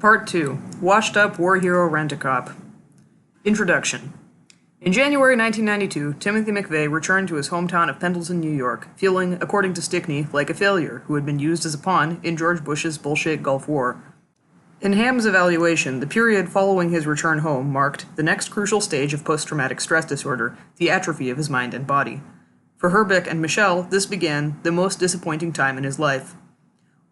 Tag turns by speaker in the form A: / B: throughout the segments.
A: Part 2. Washed Up War Hero Rent-A-Cop. Introduction. In January 1992, Timothy McVeigh returned to his hometown of Pendleton, New York, feeling, according to Stickney, like a failure who had been used as a pawn in George Bush's bullshit Gulf War. In Ham's evaluation, the period following his return home marked the next crucial stage of post-traumatic stress disorder, the atrophy of his mind and body. For Herbeck and Michelle, this began the most disappointing time in his life.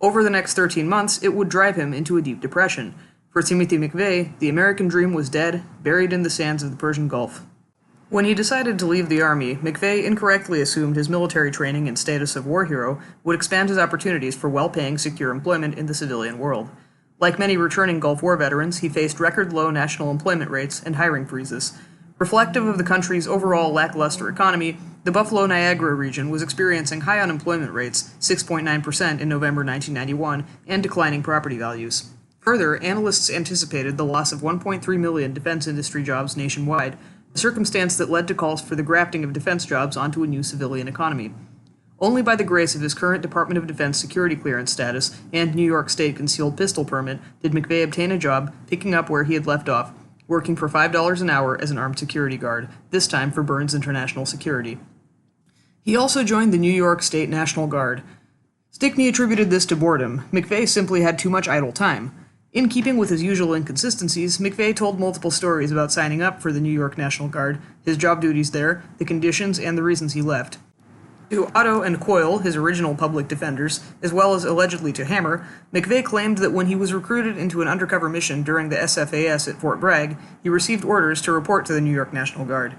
A: Over the next 13 months, it would drive him into a deep depression. For Timothy McVeigh, the American dream was dead, buried in the sands of the Persian Gulf. When he decided to leave the Army, McVeigh incorrectly assumed his military training and status of war hero would expand his opportunities for well-paying, secure employment in the civilian world. Like many returning Gulf War veterans, he faced record-low national employment rates and hiring freezes. Reflective of the country's overall lackluster economy, the Buffalo-Niagara region was experiencing high unemployment rates, 6.9% in November 1991, and declining property values. Further, analysts anticipated the loss of 1.3 million defense industry jobs nationwide, a circumstance that led to calls for the grafting of defense jobs onto a new civilian economy. Only by the grace of his current Department of Defense security clearance status and New York State concealed pistol permit did McVeigh obtain a job picking up where he had left off, working for $5 an hour as an armed security guard, this time for Burns International Security. He also joined the New York State National Guard. Stickney attributed this to boredom. McVeigh simply had too much idle time. In keeping with his usual inconsistencies, McVeigh told multiple stories about signing up for the New York National Guard, his job duties there, the conditions, and the reasons he left. To Otto and Coyle, his original public defenders, as well as allegedly to Hammer, McVeigh claimed that when he was recruited into an undercover mission during the SFAS at Fort Bragg, he received orders to report to the New York National Guard.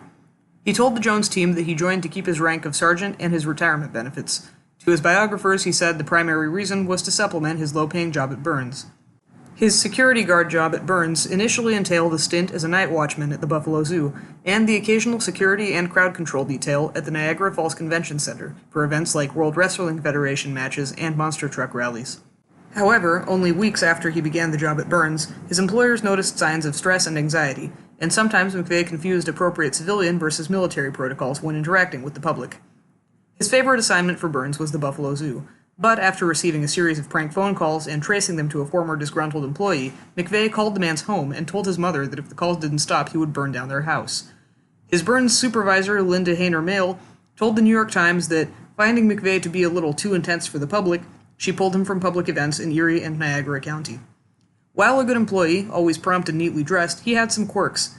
A: He told the Jones team that he joined to keep his rank of sergeant and his retirement benefits. To his biographers, he said the primary reason was to supplement his low-paying job at Burns. His security guard job at Burns initially entailed a stint as a night watchman at the Buffalo Zoo, and the occasional security and crowd control detail at the Niagara Falls Convention Center for events like World Wrestling Federation matches and monster truck rallies. However, only weeks after he began the job at Burns, his employers noticed signs of stress and anxiety, and sometimes McVeigh confused appropriate civilian versus military protocols when interacting with the public. His favorite assignment for Burns was the Buffalo Zoo. But after receiving a series of prank phone calls and tracing them to a former disgruntled employee, McVeigh called the man's home and told his mother that if the calls didn't stop, he would burn down their house. His Burns supervisor, Linda Hayner-Mail, told the New York Times that, finding McVeigh to be a little too intense for the public, she pulled him from public events in Erie and Niagara County. While a good employee, always prompt and neatly dressed, he had some quirks.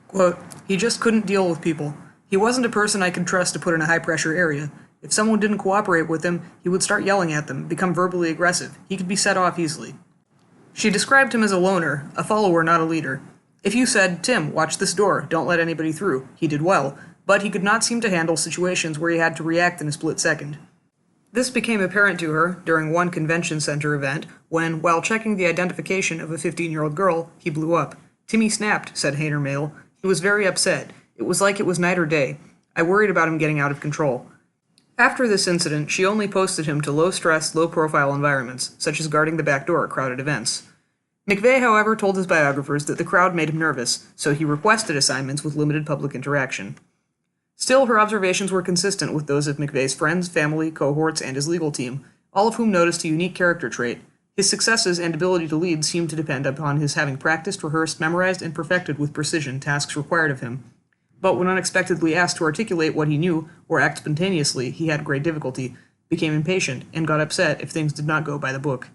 A: Quote, "He just couldn't deal with people. He wasn't a person I could trust to put in a high-pressure area. If someone didn't cooperate with him, he would start yelling at them, become verbally aggressive. He could be set off easily." She described him as a loner, a follower, not a leader. If you said, "Tim, watch this door, don't let anybody through," he did well, but he could not seem to handle situations where he had to react in a split second. This became apparent to her during one convention center event when, while checking the identification of a 15-year-old girl, he blew up. "Timmy snapped," said Hayner-Mail. "He was very upset. It was like it was night or day. I worried about him getting out of control." After this incident, she only posted him to low-stress, low-profile environments, such as guarding the back door at crowded events. McVeigh, however, told his biographers that the crowd made him nervous, so he requested assignments with limited public interaction. Still, her observations were consistent with those of McVeigh's friends, family, cohorts, and his legal team, all of whom noticed a unique character trait. His successes and ability to lead seemed to depend upon his having practiced, rehearsed, memorized, and perfected with precision tasks required of him. But when unexpectedly asked to articulate what he knew, or act spontaneously, he had great difficulty, became impatient, and got upset if things did not go by the book.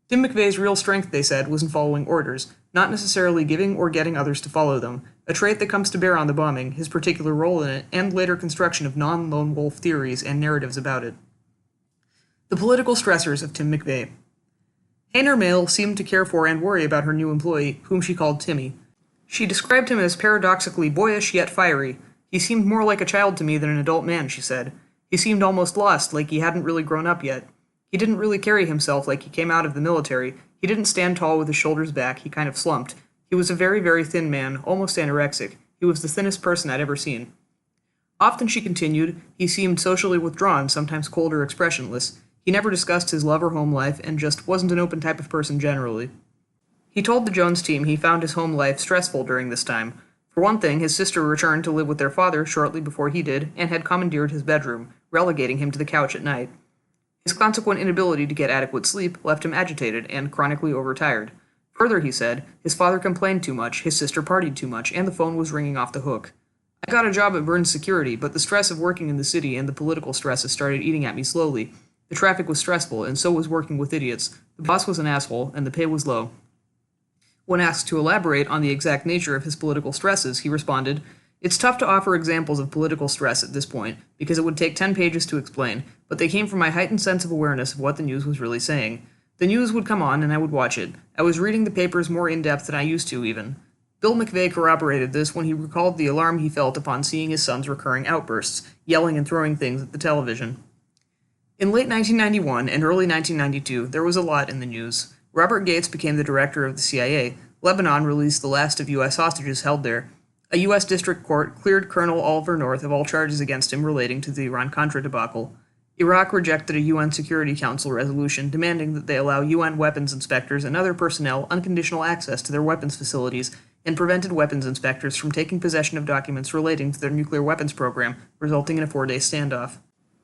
A: Tim McVeigh's real strength, they said, was in following orders, not necessarily giving or getting others to follow them, a trait that comes to bear on the bombing, his particular role in it, and later construction of non-lone wolf theories and narratives about it. The political stressors of Tim McVeigh. Hayner-Mail seemed to care for and worry about her new employee, whom she called Timmy. She described him as paradoxically boyish yet fiery. "He seemed more like a child to me than an adult man," she said. "He seemed almost lost, like he hadn't really grown up yet. He didn't really carry himself like he came out of the military. He didn't stand tall with his shoulders back, he kind of slumped. He was a very, very thin man, almost anorexic. He was the thinnest person I'd ever seen." Often, she continued, he seemed socially withdrawn, sometimes cold or expressionless. He never discussed his love or home life, and just wasn't an open type of person generally. He told the Jones team he found his home life stressful during this time. For one thing, his sister returned to live with their father shortly before he did, and had commandeered his bedroom, relegating him to the couch at night. His consequent inability to get adequate sleep left him agitated and chronically overtired. Further, he said, his father complained too much, his sister partied too much, and the phone was ringing off the hook. I got a job at Burns Security, but the stress of working in the city and the political stresses started eating at me slowly. The traffic was stressful, and so was working with idiots. The boss was an asshole, and the pay was low. When asked to elaborate on the exact nature of his political stresses, he responded, "It's tough to offer examples of political stress at this point, because it would take 10 pages to explain, but they came from my heightened sense of awareness of what the news was really saying. The news would come on, and I would watch it. I was reading the papers more in-depth than I used to, even." Bill McVeigh corroborated this when he recalled the alarm he felt upon seeing his son's recurring outbursts, yelling and throwing things at the television. In late 1991 and early 1992, there was a lot in the news. Robert Gates became the director of the CIA. Lebanon released the last of U.S. hostages held there. A U.S. district court cleared Colonel Oliver North of all charges against him relating to the Iran-Contra debacle. Iraq rejected a UN Security Council resolution demanding that they allow UN weapons inspectors and other personnel unconditional access to their weapons facilities, and prevented weapons inspectors from taking possession of documents relating to their nuclear weapons program, resulting in a 4-day standoff.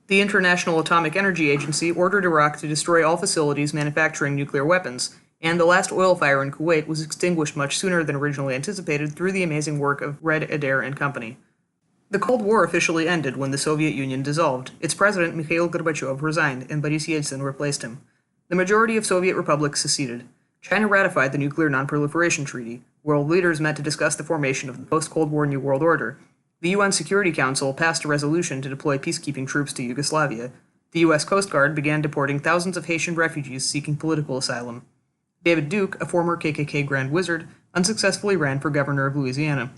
A: The International Atomic Energy Agency ordered Iraq to destroy all facilities manufacturing nuclear weapons, and the last oil fire in Kuwait was extinguished much sooner than originally anticipated through the amazing work of Red Adair and Company. The Cold War officially ended when the Soviet Union dissolved. Its president, Mikhail Gorbachev, resigned, and Boris Yeltsin replaced him. The majority of Soviet republics seceded. China ratified the Nuclear Non-Proliferation Treaty. World leaders met to discuss the formation of the post-Cold War New World Order. The UN Security Council passed a resolution to deploy peacekeeping troops to Yugoslavia. The U.S. Coast Guard began deporting thousands of Haitian refugees seeking political asylum. David Duke, a former KKK Grand Wizard, unsuccessfully ran for governor of Louisiana.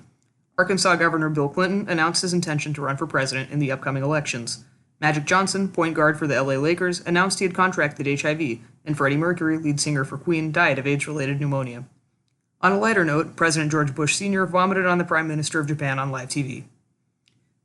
A: Arkansas Governor Bill Clinton announced his intention to run for president in the upcoming elections. Magic Johnson, point guard for the LA Lakers, announced he had contracted HIV, and Freddie Mercury, lead singer for Queen, died of AIDS-related pneumonia. On a lighter note, President George Bush Sr. vomited on the Prime Minister of Japan on live TV.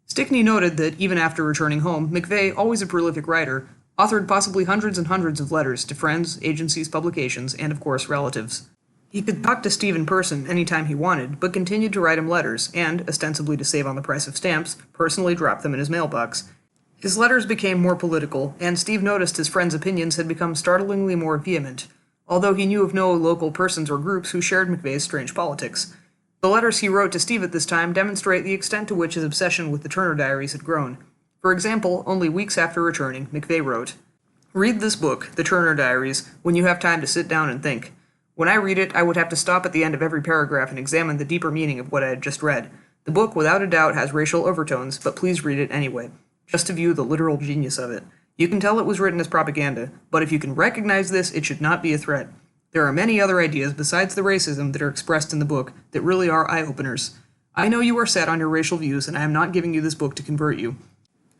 A: Stickney noted that, even after returning home, McVeigh, always a prolific writer, authored possibly hundreds and hundreds of letters to friends, agencies, publications, and, of course, relatives. He could talk to Steve in person anytime he wanted, but continued to write him letters, and, ostensibly to save on the price of stamps, personally dropped them in his mailbox. His letters became more political, and Steve noticed his friends' opinions had become startlingly more vehement, although he knew of no local persons or groups who shared McVeigh's strange politics. The letters he wrote to Steve at this time demonstrate the extent to which his obsession with the Turner Diaries had grown. For example, only weeks after returning, McVeigh wrote, "Read this book, The Turner Diaries, when you have time to sit down and think. When I read it, I would have to stop at the end of every paragraph and examine the deeper meaning of what I had just read. The book, without a doubt, has racial overtones, but please read it anyway, just to view the literal genius of it. You can tell it was written as propaganda, but if you can recognize this, it should not be a threat. There are many other ideas besides the racism that are expressed in the book that really are eye-openers. I know you are set on your racial views, and I am not giving you this book to convert you.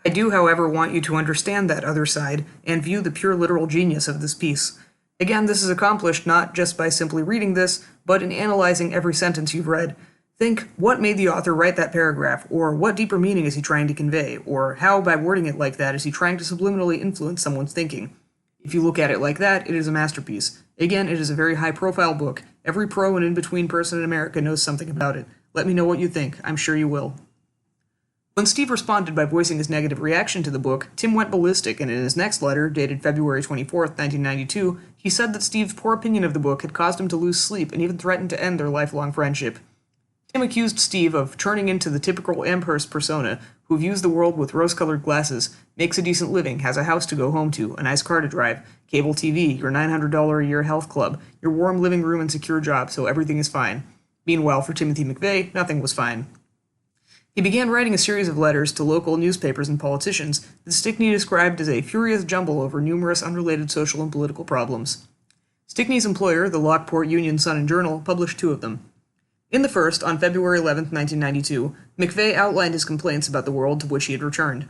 A: I do, however, want you to understand that other side and view the pure literal genius of this piece. Again, this is accomplished not just by simply reading this, but in analyzing every sentence you've read. Think, what made the author write that paragraph, or what deeper meaning is he trying to convey, or how, by wording it like that, is he trying to subliminally influence someone's thinking? If you look at it like that, it is a masterpiece. Again, it is a very high-profile book. Every pro and in-between person in America knows something about it. Let me know what you think. I'm sure you will." When Steve responded by voicing his negative reaction to the book, Tim went ballistic, and in his next letter, dated February 24, 1992, he said that Steve's poor opinion of the book had caused him to lose sleep and even threatened to end their lifelong friendship. Tim accused Steve of turning into the typical Amherst persona, who views the world with rose-colored glasses, makes a decent living, has a house to go home to, a nice car to drive, cable TV, your $900 a year health club, your warm living room and secure job, so everything is fine. Meanwhile, for Timothy McVeigh, nothing was fine. He began writing a series of letters to local newspapers and politicians that Stickney described as a furious jumble over numerous unrelated social and political problems. Stickney's employer, the Lockport Union Sun and Journal, published 2 of them. In the first, on February 11, 1992, McVeigh outlined his complaints about the world to which he had returned.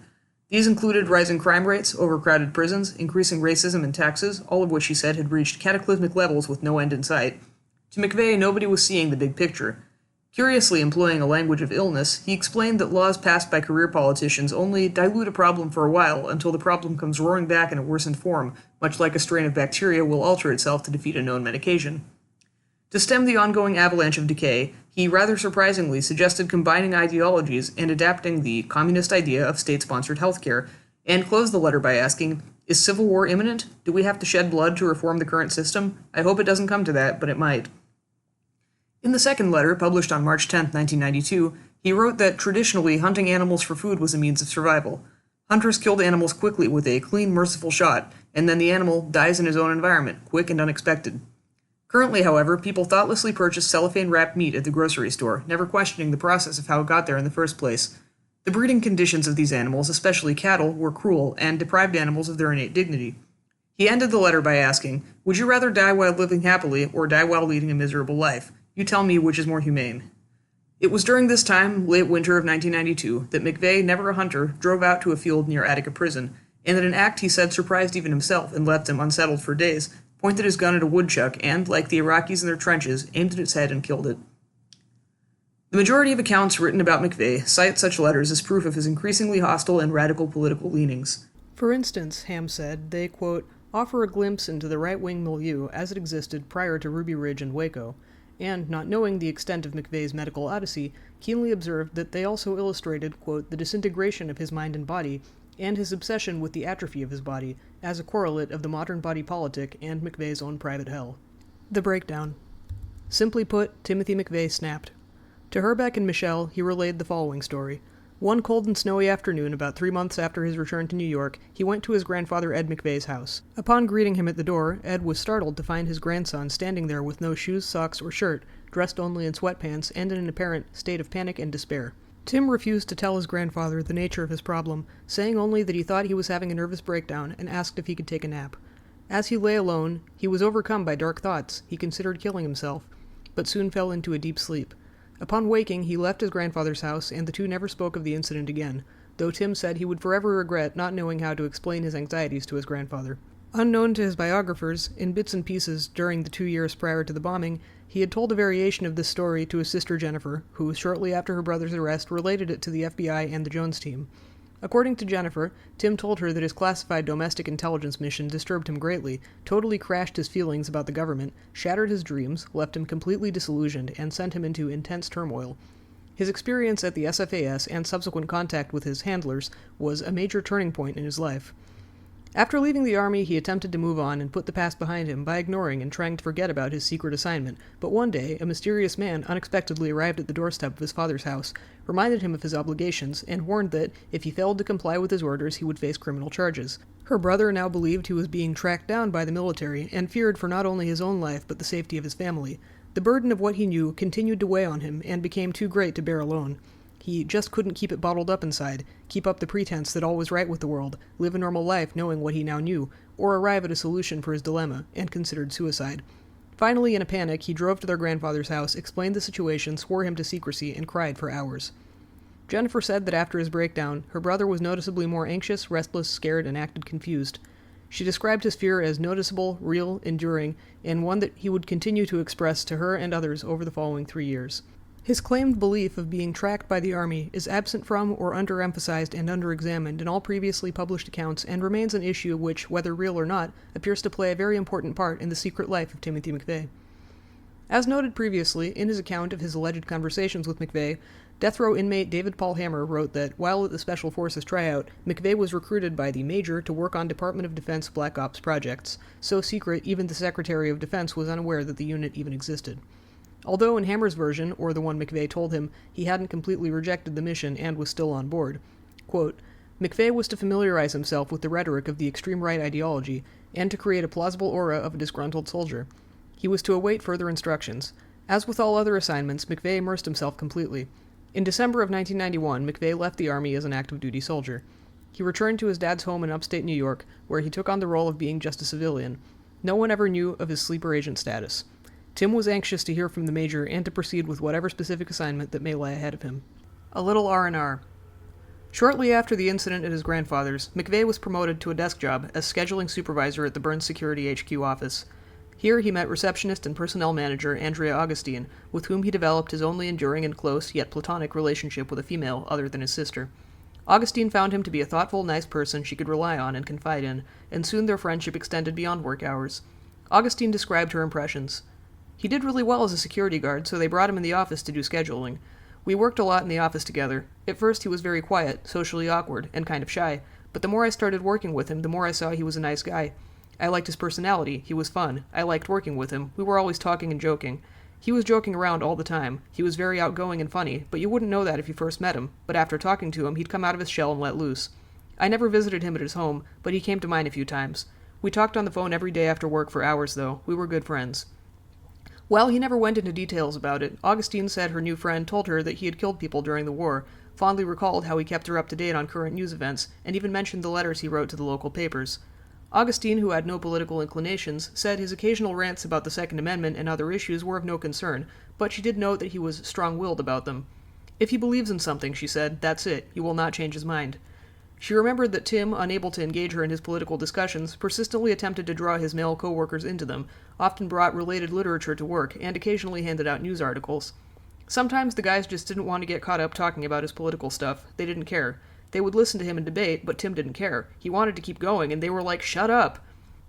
A: These included rising crime rates, overcrowded prisons, increasing racism and taxes, all of which he said had reached cataclysmic levels with no end in sight. To McVeigh, nobody was seeing the big picture. Curiously employing a language of illness, he explained that laws passed by career politicians only dilute a problem for a while until the problem comes roaring back in a worsened form, much like a strain of bacteria will alter itself to defeat a known medication. To stem the ongoing avalanche of decay, he rather surprisingly suggested combining ideologies and adapting the communist idea of state-sponsored healthcare, and closed the letter by asking, "Is civil war imminent? Do we have to shed blood to reform the current system? I hope it doesn't come to that, but it might." In the second letter, published on March 10, 1992, he wrote that traditionally hunting animals for food was a means of survival. Hunters killed animals quickly with a clean, merciful shot, and then the animal dies in his own environment, quick and unexpected. Currently, however, people thoughtlessly purchase cellophane-wrapped meat at the grocery store, never questioning the process of how it got there in the first place. The breeding conditions of these animals, especially cattle, were cruel and deprived animals of their innate dignity. He ended the letter by asking, "Would you rather die while living happily or die while leading a miserable life? You tell me which is more humane." It was during this time, late winter of 1992, that McVeigh, never a hunter, drove out to a field near Attica Prison, and in an act he said surprised even himself and left him unsettled for days, pointed his gun at a woodchuck and, like the Iraqis in their trenches, aimed at its head and killed it. The majority of accounts written about McVeigh cite such letters as proof of his increasingly hostile and radical political leanings.
B: For instance, Ham said, they, quote, offer a glimpse into the right-wing milieu as it existed prior to Ruby Ridge and Waco, and, not knowing the extent of McVeigh's medical odyssey, keenly observed that they also illustrated, quote, the disintegration of his mind and body, and his obsession with the atrophy of his body, as a correlate of the modern body politic and McVeigh's own private hell. The breakdown. Simply put, Timothy McVeigh snapped. To Herbeck and Michelle, he relayed the following story. One cold and snowy afternoon, about 3 months after his return to New York, he went to his grandfather Ed McVeigh's house. Upon greeting him at the door, Ed was startled to find his grandson standing there with no shoes, socks, or shirt, dressed only in sweatpants and in an apparent state of panic and despair. Tim refused to tell his grandfather the nature of his problem, saying only that he thought he was having a nervous breakdown and asked if he could take a nap. As he lay alone, he was overcome by dark thoughts. He considered killing himself, but soon fell into a deep sleep. Upon waking, he left his grandfather's house, and the two never spoke of the incident again, though Tim said he would forever regret not knowing how to explain his anxieties to his grandfather. Unknown to his biographers, in bits and pieces during the 2 years prior to the bombing, he had told a variation of this story to his sister Jennifer, who, shortly after her brother's arrest, related it to the FBI and the Jones team. According to Jennifer, Tim told her that his classified domestic intelligence mission disturbed him greatly, totally crashed his feelings about the government, shattered his dreams, left him completely disillusioned, and sent him into intense turmoil. His experience at the SFAS and subsequent contact with his handlers was a major turning point in his life. After leaving the Army, he attempted to move on and put the past behind him by ignoring and trying to forget about his secret assignment, but one day, a mysterious man unexpectedly arrived at the doorstep of his father's house, reminded him of his obligations, and warned that, if he failed to comply with his orders, he would face criminal charges. Her brother now believed he was being tracked down by the military, and feared for not only his own life but the safety of his family. The burden of what he knew continued to weigh on him, and became too great to bear alone. He just couldn't keep it bottled up inside, keep up the pretense that all was right with the world, live a normal life knowing what he now knew, or arrive at a solution for his dilemma, and considered suicide. Finally, in a panic, he drove to their grandfather's house, explained the situation, swore him to secrecy, and cried for hours. Jennifer said that after his breakdown, her brother was noticeably more anxious, restless, scared, and acted confused. She described his fear as noticeable, real, enduring, and one that he would continue to express to her and others over the following 3 years. His claimed belief of being tracked by the Army is absent from or underemphasized and underexamined in all previously published accounts, and remains an issue which, whether real or not, appears to play a very important part in the secret life of Timothy McVeigh. As noted previously, in his account of his alleged conversations with McVeigh, death row inmate David Paul Hammer wrote that, while at the Special Forces tryout, McVeigh was recruited by the Major to work on Department of Defense Black Ops projects, so secret even the Secretary of Defense was unaware that the unit even existed. Although in Hammer's version, or the one McVeigh told him, he hadn't completely rejected the mission and was still on board. Quote, McVeigh was to familiarize himself with the rhetoric of the extreme right ideology, and to create a plausible aura of a disgruntled soldier. He was to await further instructions. As with all other assignments, McVeigh immersed himself completely. In December of 1991, McVeigh left the Army as an active duty soldier. He returned to his dad's home in upstate New York, where he took on the role of being just a civilian. No one ever knew of his sleeper agent status. Tim was anxious to hear from the Major and to proceed with whatever specific assignment that may lie ahead of him. A little R&R. Shortly after the incident at his grandfather's, McVeigh was promoted to a desk job as scheduling supervisor at the Burns Security HQ office. Here he met receptionist and personnel manager Andrea Augustine, with whom he developed his only enduring and close, yet platonic, relationship with a female other than his sister. Augustine found him to be a thoughtful, nice person she could rely on and confide in, and soon their friendship extended beyond work hours. Augustine described her impressions. He did really well as a security guard, so they brought him in the office to do scheduling. We worked a lot in the office together. At first he was very quiet, socially awkward, and kind of shy, but the more I started working with him, the more I saw he was a nice guy. I liked his personality, he was fun, I liked working with him, we were always talking and joking. He was joking around all the time. He was very outgoing and funny, but you wouldn't know that if you first met him, but after talking to him, he'd come out of his shell and let loose. I never visited him at his home, but he came to mine a few times. We talked on the phone every day after work for hours, though. We were good friends. Well, he never went into details about it. Augustine said her new friend told her that he had killed people during the war, fondly recalled how he kept her up to date on current news events, and even mentioned the letters he wrote to the local papers. Augustine, who had no political inclinations, said his occasional rants about the Second Amendment and other issues were of no concern, but she did note that he was strong-willed about them. If he believes in something, she said, that's it. He will not change his mind. She remembered that Tim, unable to engage her in his political discussions, persistently attempted to draw his male co-workers into them, often brought related literature to work, and occasionally handed out news articles. Sometimes the guys just didn't want to get caught up talking about his political stuff. They didn't care. They would listen to him and debate, but Tim didn't care. He wanted to keep going, and they were like, shut up!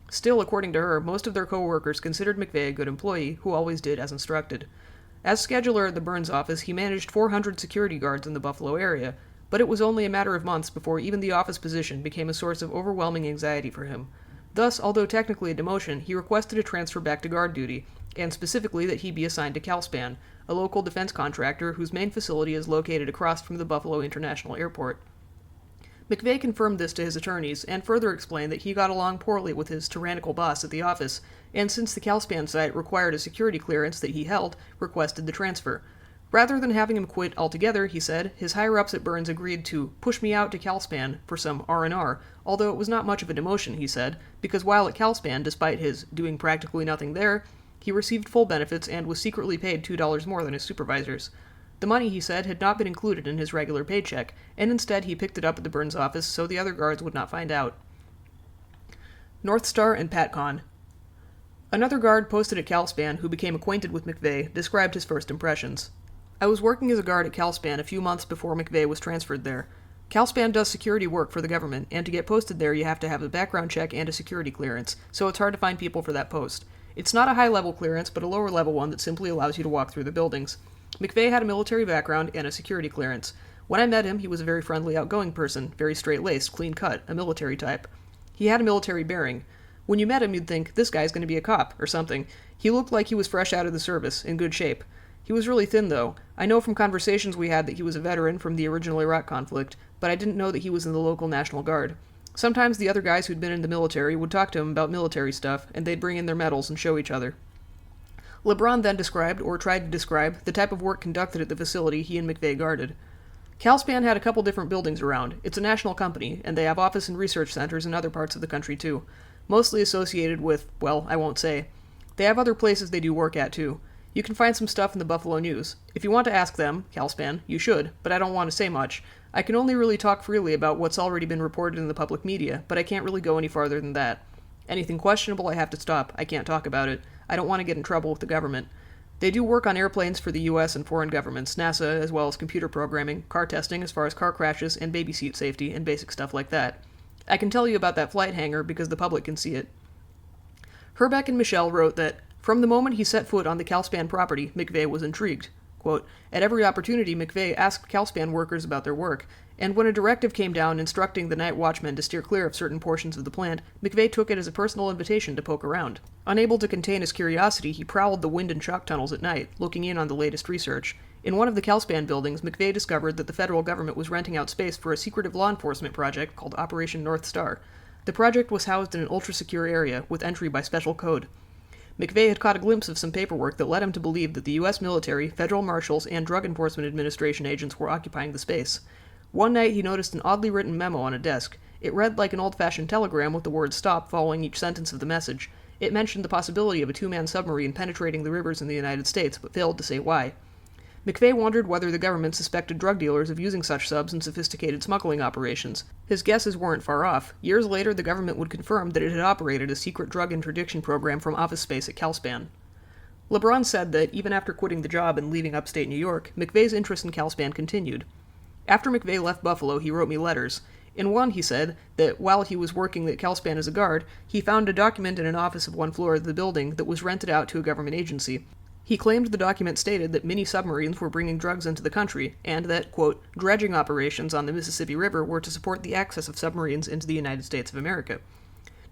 B: Still, according to her, most of their co-workers considered McVeigh a good employee, who always did as instructed. As scheduler at the Burns office, he managed 400 security guards in the Buffalo area, but it was only a matter of months before even the office position became a source of overwhelming anxiety for him. Thus, although technically a demotion, he requested a transfer back to guard duty, and specifically that he be assigned to CalSpan, a local defense contractor whose main facility is located across from the Buffalo International Airport. McVeigh confirmed this to his attorneys, and further explained that he got along poorly with his tyrannical boss at the office, and since the CalSpan site required a security clearance that he held, requested the transfer. Rather than having him quit altogether, he said, his higher-ups at Burns agreed to push me out to CalSpan for some R&R, although it was not much of a demotion, he said, because while at CalSpan, despite his doing practically nothing there, he received full benefits and was secretly paid $2 more than his supervisors. The money, he said, had not been included in his regular paycheck, and instead he picked it up at the Burns office so the other guards would not find out. North Star and PatCon. Another guard posted at CalSpan who became acquainted with McVeigh described his first impressions. I was working as a guard at CalSpan a few months before McVeigh was transferred there. CalSpan does security work for the government, and to get posted there you have to have a background check and a security clearance, so it's hard to find people for that post. It's not a high-level clearance, but a lower-level one that simply allows you to walk through the buildings. McVeigh had a military background and a security clearance. When I met him, he was a very friendly, outgoing person, very straight-laced, clean-cut, a military type. He had a military bearing. When you met him, you'd think, this guy's going to be a cop, or something. He looked like he was fresh out of the service, in good shape. He was really thin, though. I know from conversations we had that he was a veteran from the original Iraq conflict, but I didn't know that he was in the local National Guard. Sometimes the other guys who'd been in the military would talk to him about military stuff, and they'd bring in their medals and show each other. LeBron then described, or tried to describe, the type of work conducted at the facility he and McVeigh guarded. CalSpan had a couple different buildings around. It's a national company, and they have office and research centers in other parts of the country too. Mostly associated with, well, I won't say. They have other places they do work at too. You can find some stuff in the Buffalo News. If you want to ask them, CalSpan, you should, but I don't want to say much. I can only really talk freely about what's already been reported in the public media, but I can't really go any farther than that. Anything questionable, I have to stop. I can't talk about it. I don't want to get in trouble with the government. They do work on airplanes for the U.S. and foreign governments, NASA, as well as computer programming, car testing as far as car crashes, and baby seat safety, and basic stuff like that. I can tell you about that flight hangar because the public can see it. Herbeck and Michelle wrote that, from the moment he set foot on the CalSpan property, McVeigh was intrigued. Quote, at every opportunity, McVeigh asked CalSpan workers about their work, and when a directive came down instructing the night watchmen to steer clear of certain portions of the plant, McVeigh took it as a personal invitation to poke around. Unable to contain his curiosity, he prowled the wind and shock tunnels at night, looking in on the latest research. In one of the CalSpan buildings, McVeigh discovered that the federal government was renting out space for a secretive law enforcement project called Operation North Star. The project was housed in an ultra-secure area, with entry by special code. McVeigh had caught a glimpse of some paperwork that led him to believe that the U.S. military, federal marshals, and Drug Enforcement Administration agents were occupying the space. One night he noticed an oddly written memo on a desk. It read like an old-fashioned telegram with the word stop following each sentence of the message. It mentioned the possibility of a two-man submarine penetrating the rivers in the United States, but failed to say why. McVeigh wondered whether the government suspected drug dealers of using such subs in sophisticated smuggling operations. His guesses weren't far off. Years later, the government would confirm that it had operated a secret drug interdiction program from office space at CalSpan. LeBron said that, even after quitting the job and leaving upstate New York, McVeigh's interest in CalSpan continued. After McVeigh left Buffalo, he wrote me letters. In one, he said that while he was working at CalSpan as a guard, he found a document in an office of one floor of the building that was rented out to a government agency. He claimed the document stated that mini-submarines were bringing drugs into the country, and that, quote, dredging operations on the Mississippi River were to support the access of submarines into the United States of America.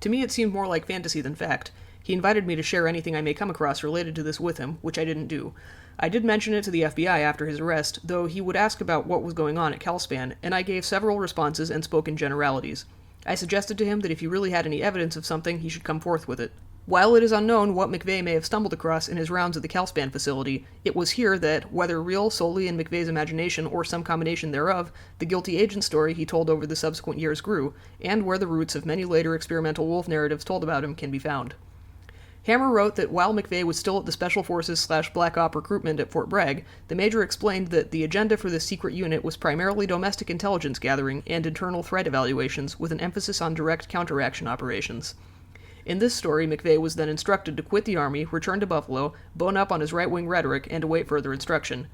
B: To me, it seemed more like fantasy than fact. He invited me to share anything I may come across related to this with him, which I didn't do. I did mention it to the FBI after his arrest, though he would ask about what was going on at Calspan, and I gave several responses and spoke in generalities. I suggested to him that if he really had any evidence of something, he should come forth with it. While it is unknown what McVeigh may have stumbled across in his rounds at the Calspan facility, it was here that, whether real solely in McVeigh's imagination or some combination thereof, the guilty agent story he told over the subsequent years grew, and where the roots of many later experimental wolf narratives told about him can be found. Hammer wrote that while McVeigh was still at the Special Forces/Black Op recruitment at Fort Bragg, the Major explained that the agenda for this secret unit was primarily domestic intelligence gathering and internal threat evaluations, with an emphasis on direct counteraction operations. In this story, McVeigh was then instructed to quit the Army, return to Buffalo, bone up on his right-wing rhetoric, and await further instruction.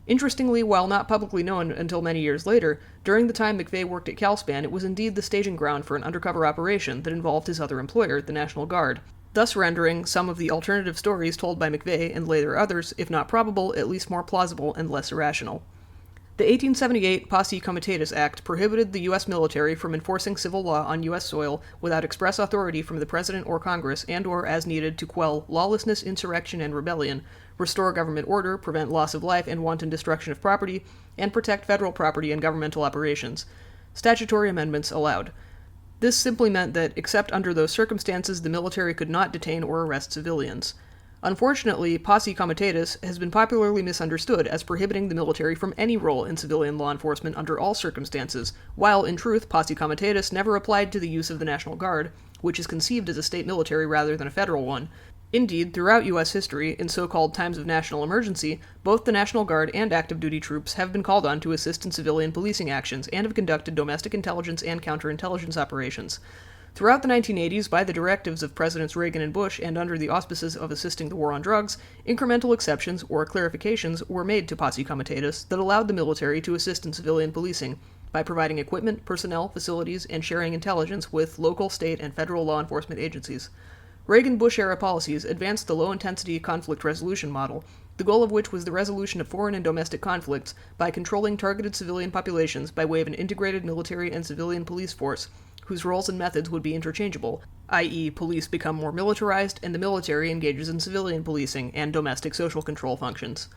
B: Interestingly, while not publicly known until many years later, during the time McVeigh worked at Calspan, it was indeed the staging ground for an undercover operation that involved his other employer, the National Guard, thus rendering some of the alternative stories told by McVeigh and later others, if not probable, at least more plausible and less irrational. The 1878 Posse Comitatus Act prohibited the U.S. military from enforcing civil law on U.S. soil without express authority from the President or Congress and or as needed to quell lawlessness, insurrection, and rebellion, restore government order, prevent loss of life and wanton destruction of property, and protect federal property and governmental operations. Statutory amendments allowed. This simply meant that, except under those circumstances, the military could not detain or arrest civilians. Unfortunately, Posse Comitatus has been popularly misunderstood as prohibiting the military from any role in civilian law enforcement under all circumstances, while, in truth, Posse Comitatus never applied to the use of the National Guard, which is conceived as a state military rather than a federal one. Indeed, throughout U.S. history, in so-called times of national emergency, both the National Guard and active duty troops have been called on to assist in civilian policing actions and have conducted domestic intelligence and counterintelligence operations. Throughout the 1980s, by the directives of Presidents Reagan and Bush and under the auspices of assisting the war on drugs, incremental exceptions or clarifications were made to Posse Comitatus that allowed the military to assist in civilian policing by providing equipment, personnel, facilities, and sharing intelligence with local, state, and federal law enforcement agencies. Reagan-Bush-era policies advanced the low-intensity conflict resolution model, the goal of which was the resolution of foreign and domestic conflicts by controlling targeted civilian populations by way of an integrated military and civilian police force, whose roles and methods would be interchangeable, i.e., police become more militarized and the military engages in civilian policing and domestic social control functions.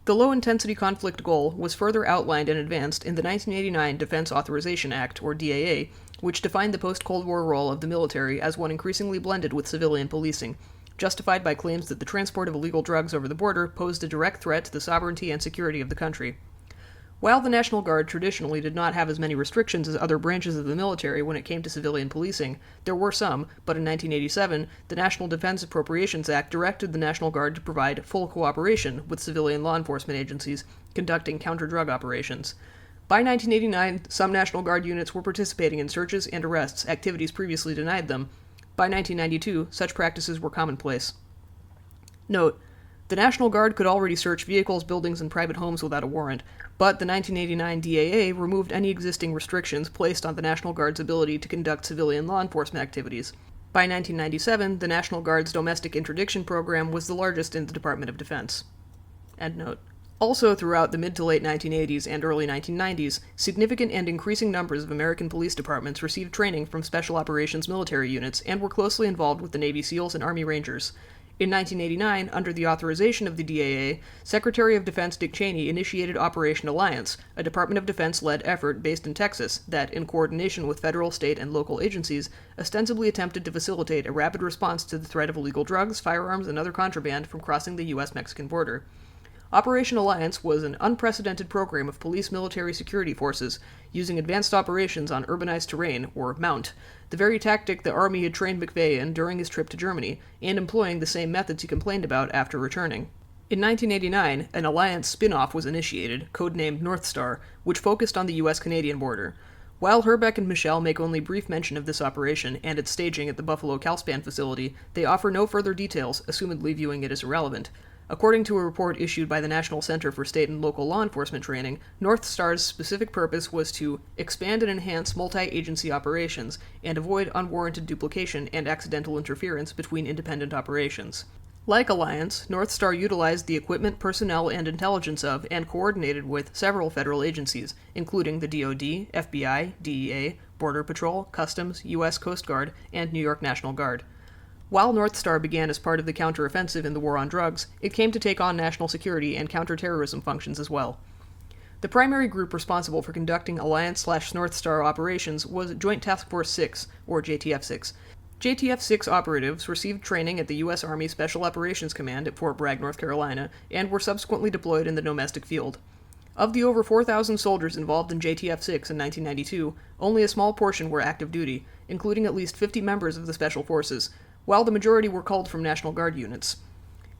B: The low-intensity conflict goal was further outlined and advanced in the 1989 Defense Authorization Act, or DAA, which defined the post-Cold War role of the military as one increasingly blended with civilian policing, justified by claims that the transport of illegal drugs over the border posed a direct threat to the sovereignty and security of the country. While the National Guard traditionally did not have as many restrictions as other branches of the military when it came to civilian policing, there were some, but in 1987, the National Defense Appropriations Act directed the National Guard to provide full cooperation with civilian law enforcement agencies conducting counter-drug operations. By 1989, some National Guard units were participating in searches and arrests, activities previously denied them. By 1992, such practices were commonplace. Note: the National Guard could already search vehicles, buildings, and private homes without a warrant, but the 1989 DAA removed any existing restrictions placed on the National Guard's ability to conduct civilian law enforcement activities. By 1997, the National Guard's domestic interdiction program was the largest in the Department of Defense. End note. Also, throughout the mid to late 1980s and early 1990s, significant and increasing numbers of American police departments received training from Special Operations military units and were closely involved with the Navy SEALs and Army Rangers. In 1989, under the authorization of the DAA, Secretary of Defense Dick Cheney initiated Operation Alliance, a Department of Defense-led effort based in Texas that, in coordination with federal, state, and local agencies, ostensibly attempted to facilitate a rapid response to the threat of illegal drugs, firearms, and other contraband from crossing the U.S.-Mexican border. Operation Alliance was an unprecedented program of police military security forces using advanced operations on urbanized terrain, or MOUNT, the very tactic the Army had trained McVeigh in during his trip to Germany, and employing the same methods he complained about after returning. In 1989, an Alliance spin-off was initiated, codenamed North Star, which focused on the U.S.-Canadian border. While Herbeck and Michelle make only brief mention of this operation and its staging at the Buffalo Calspan facility, they offer no further details, assumedly viewing it as irrelevant. According to a report issued by the National Center for State and Local Law Enforcement Training, North Star's specific purpose was to expand and enhance multi-agency operations and avoid unwarranted duplication and accidental interference between independent operations. Like Alliance, North Star utilized the equipment, personnel, and intelligence of and coordinated with several federal agencies, including the DoD, FBI, DEA, Border Patrol, Customs, U.S. Coast Guard, and New York National Guard. While North Star began as part of the counteroffensive in the war on drugs, it came to take on national security and counterterrorism functions as well. The primary group responsible for conducting Alliance/North Star operations was Joint Task Force 6, or JTF-6. JTF-6 operatives received training at the U.S. Army Special Operations Command at Fort Bragg, North Carolina, and were subsequently deployed in the domestic field. Of the over 4,000 soldiers involved in JTF-6 in 1992, only a small portion were active duty, including at least 50 members of the Special Forces, while the majority were culled from National Guard units.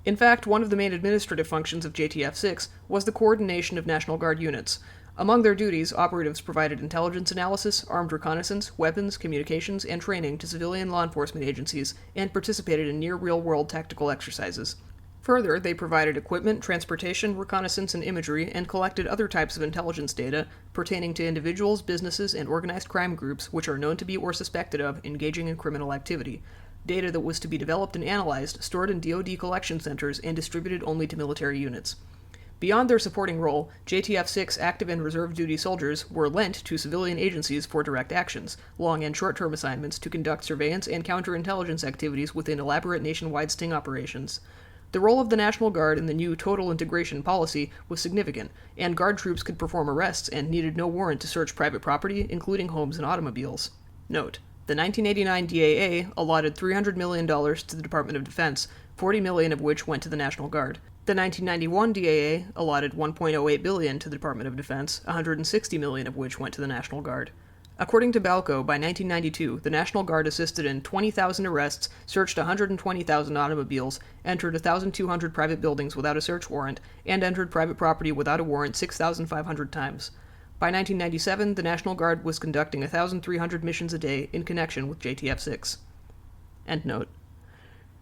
B: In fact, one of the main administrative functions of JTF-6 was the coordination of National Guard units. Among their duties, operatives provided intelligence analysis, armed reconnaissance, weapons, communications, and training to civilian law enforcement agencies, and participated in near real-world tactical exercises. Further, they provided equipment, transportation, reconnaissance, and imagery, and collected other types of intelligence data pertaining to individuals, businesses, and organized crime groups which are known to be or suspected of engaging in criminal activity. Data that was to be developed and analyzed, stored in DoD collection centers, and distributed only to military units. Beyond their supporting role, JTF-6 active and reserve duty soldiers were lent to civilian agencies for direct actions, long and short-term assignments to conduct surveillance and counterintelligence activities within elaborate nationwide sting operations. The role of the National Guard in the new total integration policy was significant, and Guard troops could perform arrests and needed no warrant to search private property, including homes and automobiles. Note: the 1989 DAA allotted $300 million to the Department of Defense, $40 million of which went to the National Guard. The 1991 DAA allotted $1.08 billion to the Department of Defense, $160 million of which went to the National Guard. According to Balco, by 1992, the National Guard assisted in 20,000 arrests, searched 120,000 automobiles, entered 1,200 private buildings without a search warrant, and entered private property without a warrant 6,500 times. By 1997, the National Guard was conducting 1,300 missions a day in connection with JTF-6. Endnote.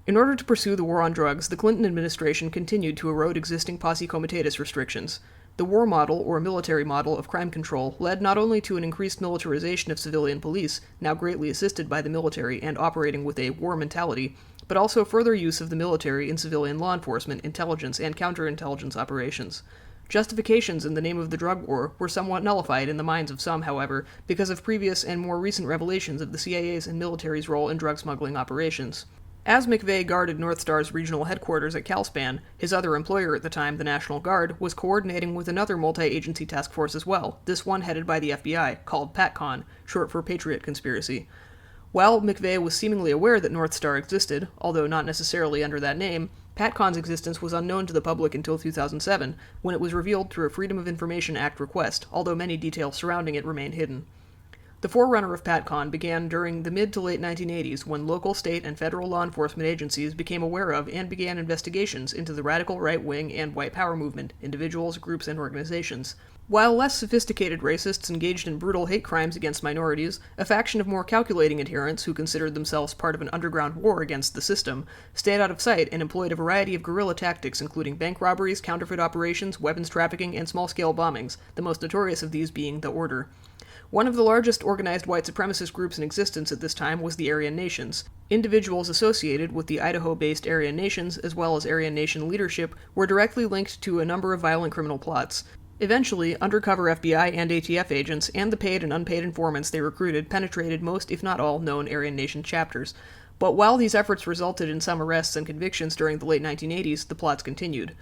B: In order to pursue the war on drugs, the Clinton administration continued to erode existing posse comitatus restrictions. The war model, or military model, of crime control led not only to an increased militarization of civilian police, now greatly assisted by the military and operating with a war mentality, but also further use of the military in civilian law enforcement, intelligence, and counterintelligence operations. Justifications in the name of the drug war were somewhat nullified in the minds of some, however, because of previous and more recent revelations of the CIA's and military's role in drug smuggling operations. As McVeigh guarded North Star's regional headquarters at Calspan, his other employer at the time, the National Guard, was coordinating with another multi-agency task force as well, this one headed by the FBI, called PATCON, short for Patriot Conspiracy. While McVeigh was seemingly aware that North Star existed, although not necessarily under that name, PATCON's existence was unknown to the public until 2007, when it was revealed through a Freedom of Information Act request, although many details surrounding it remain hidden. The forerunner of PATCON began during the mid to late 1980s when local, state, and federal law enforcement agencies became aware of and began investigations into the radical right-wing and white power movement, individuals, groups, and organizations. While less sophisticated racists engaged in brutal hate crimes against minorities, a faction of more calculating adherents who considered themselves part of an underground war against the system stayed out of sight and employed a variety of guerrilla tactics including bank robberies, counterfeit operations, weapons trafficking, and small-scale bombings, the most notorious of these being the Order. One of the largest organized white supremacist groups in existence at this time was the Aryan Nations. Individuals associated with the Idaho-based Aryan Nations, as well as Aryan Nation leadership, were directly linked to a number of violent criminal plots. Eventually, undercover FBI and ATF agents and the paid and unpaid informants they recruited penetrated most, if not all, known Aryan Nation chapters. But while these efforts resulted in some arrests and convictions during the late 1980s, the plots continued.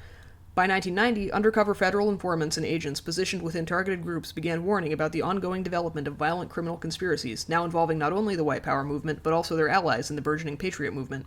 B: By 1990, undercover federal informants and agents positioned within targeted groups began warning about the ongoing development of violent criminal conspiracies, now involving not only the white power movement, but also their allies in the burgeoning Patriot movement.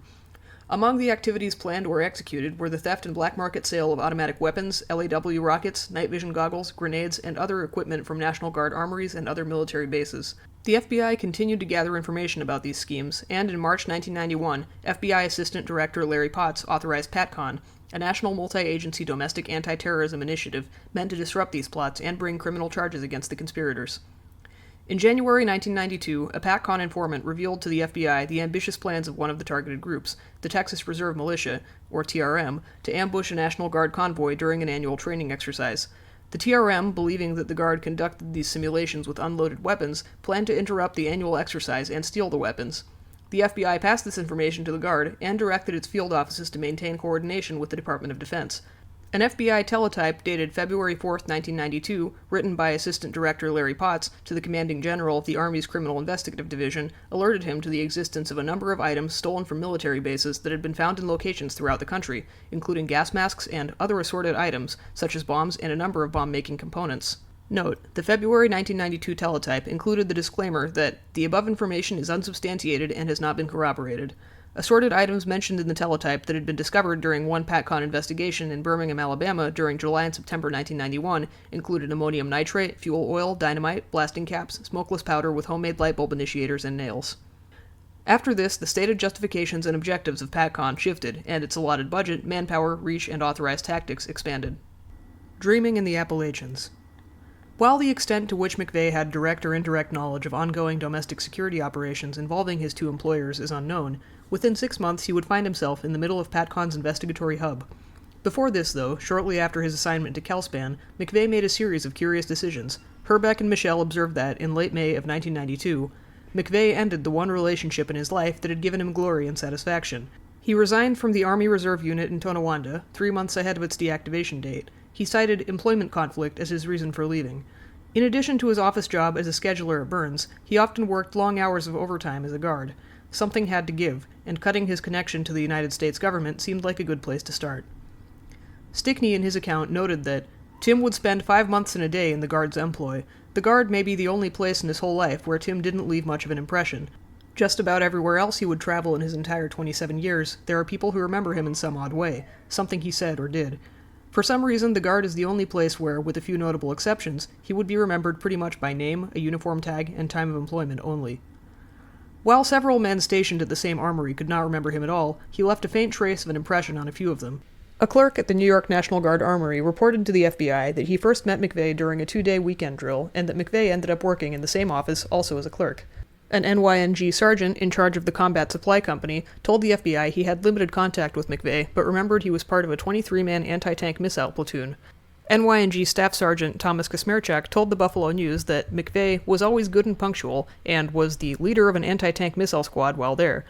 B: Among the activities planned or executed were the theft and black market sale of automatic weapons, LAW rockets, night vision goggles, grenades, and other equipment from National Guard armories and other military bases. The FBI continued to gather information about these schemes, and in March 1991, FBI Assistant Director Larry Potts authorized PATCON, a national multi-agency domestic anti-terrorism initiative meant to disrupt these plots and bring criminal charges against the conspirators. In January 1992, a PATCON informant revealed to the FBI the ambitious plans of one of the targeted groups, the Texas Reserve Militia, or TRM, to ambush a National Guard convoy during an annual training exercise. The TRM, believing that the Guard conducted these simulations with unloaded weapons, planned to interrupt the annual exercise and steal the weapons. The FBI passed this information to the Guard and directed its field offices to maintain coordination with the Department of Defense. An FBI teletype dated February 4, 1992, written by Assistant Director Larry Potts to the Commanding General of the Army's Criminal Investigative Division, alerted him to the existence of a number of items stolen from military bases that had been found in locations throughout the country, including gas masks and other assorted items, such as bombs and a number of bomb-making components. Note, the February 1992 teletype included the disclaimer that the above information is unsubstantiated and has not been corroborated. Assorted items mentioned in the teletype that had been discovered during one PatCon investigation in Birmingham, Alabama during July and September 1991 included ammonium nitrate, fuel oil, dynamite, blasting caps, smokeless powder with homemade light bulb initiators, and nails. After this, the stated justifications and objectives of PatCon shifted, and its allotted budget, manpower, reach, and authorized tactics expanded. Dreaming in the Appalachians. While the extent to which McVeigh had direct or indirect knowledge of ongoing domestic security operations involving his two employers is unknown, within 6 months he would find himself in the middle of PatCon's investigatory hub. Before this, though, shortly after his assignment to Calspan, McVeigh made a series of curious decisions. Herbeck and Michelle observed that, in late May of 1992, McVeigh ended the one relationship in his life that had given him glory and satisfaction. He resigned from the Army Reserve Unit in Tonawanda, 3 months ahead of its deactivation date. He cited employment conflict as his reason for leaving. In addition to his office job as a scheduler at Burns, he often worked long hours of overtime as a guard. Something had to give, and cutting his connection to the United States government seemed like a good place to start. Stickney in his account noted that Tim would spend 5 months and a day in the Guard's employ. The Guard may be the only place in his whole life where Tim didn't leave much of an impression. Just about everywhere else he would travel in his entire 27 years, there are people who remember him in some odd way, something he said or did. For some reason, the Guard is the only place where, with a few notable exceptions, he would be remembered pretty much by name, a uniform tag, and time of employment only. While several men stationed at the same armory could not remember him at all, he left a faint trace of an impression on a few of them. A clerk at the New York National Guard Armory reported to the FBI that he first met McVeigh during a 2-day weekend drill, and that McVeigh ended up working in the same office, also as a clerk. An NYNG sergeant in charge of the Combat Supply Company told the FBI he had limited contact with McVeigh, but remembered he was part of a 23-man anti-tank missile platoon. NYNG Staff Sergeant Thomas Kasmerchak told the Buffalo News that McVeigh was always good and punctual, and was the leader of an anti-tank missile squad while there.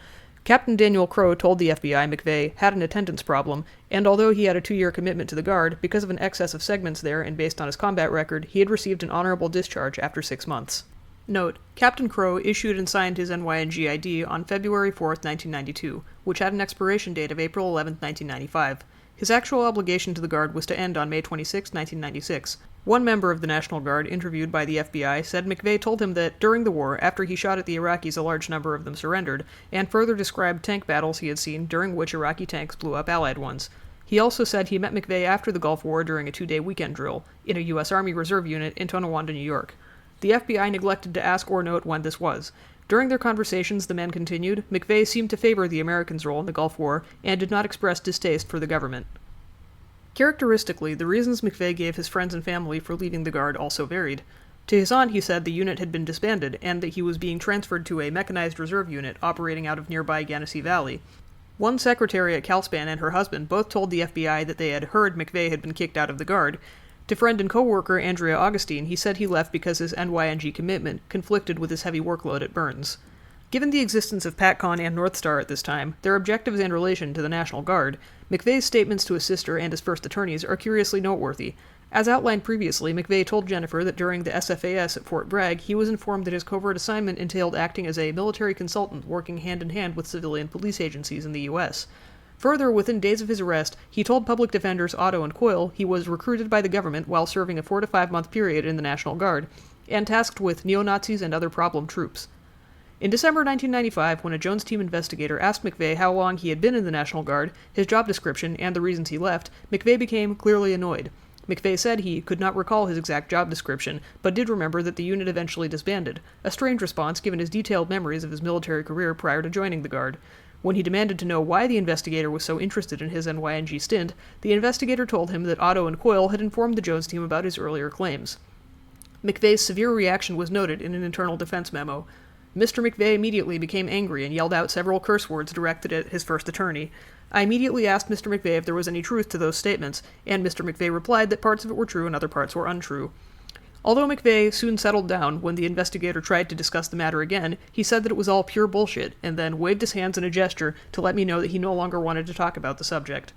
B: Captain Daniel Crow told the FBI McVeigh had an attendance problem, and although he had a 2-year commitment to the Guard, because of an excess of segments there and based on his combat record, he had received an honorable discharge after 6 months. Note, Captain Crow issued and signed his NYNG ID on February 4, 1992, which had an expiration date of April 11, 1995. His actual obligation to the Guard was to end on May 26, 1996. One member of the National Guard interviewed by the FBI said McVeigh told him that during the war, after he shot at the Iraqis, a large number of them surrendered, and further described tank battles he had seen during which Iraqi tanks blew up Allied ones. He also said he met McVeigh after the Gulf War during a 2-day weekend drill in a U.S. Army Reserve unit in Tonawanda, New York. The FBI neglected to ask or note when this was. During their conversations, the men continued, McVeigh seemed to favor the Americans' role in the Gulf War and did not express distaste for the government. Characteristically, the reasons McVeigh gave his friends and family for leaving the Guard also varied. To his aunt, he said the unit had been disbanded and that he was being transferred to a mechanized reserve unit operating out of nearby Genesee Valley. One secretary at Calspan and her husband both told the FBI that they had heard McVeigh had been kicked out of the Guard. To friend and co-worker Andrea Augustine, he said he left because his NYNG commitment conflicted with his heavy workload at Burns. Given the existence of PatCon and North Star at this time, their objectives and relation to the National Guard, McVeigh's statements to his sister and his first attorneys are curiously noteworthy. As outlined previously, McVeigh told Jennifer that during the SFAS at Fort Bragg, he was informed that his covert assignment entailed acting as a military consultant working hand-in-hand with civilian police agencies in the U.S. Further, within days of his arrest, he told public defenders Otto and Coyle he was recruited by the government while serving a 4 to 5 month period in the National Guard, and tasked with neo-Nazis and other problem troops. In December 1995, when a Jones team investigator asked McVeigh how long he had been in the National Guard, his job description, and the reasons he left, McVeigh became clearly annoyed. McVeigh said he could not recall his exact job description, but did remember that the unit eventually disbanded, a strange response given his detailed memories of his military career prior to joining the Guard. When he demanded to know why the investigator was so interested in his NYNG stint, the investigator told him that Otto and Coyle had informed the Jones team about his earlier claims. McVeigh's severe reaction was noted in an internal defense memo. Mr. McVeigh immediately became angry and yelled out several curse words directed at his first attorney. I immediately asked Mr. McVeigh if there was any truth to those statements, and Mr. McVeigh replied that parts of it were true and other parts were untrue. Although McVeigh soon settled down when the investigator tried to discuss the matter again, he said that it was all pure bullshit, and then waved his hands in a gesture to let me know that he no longer wanted to talk about the subject.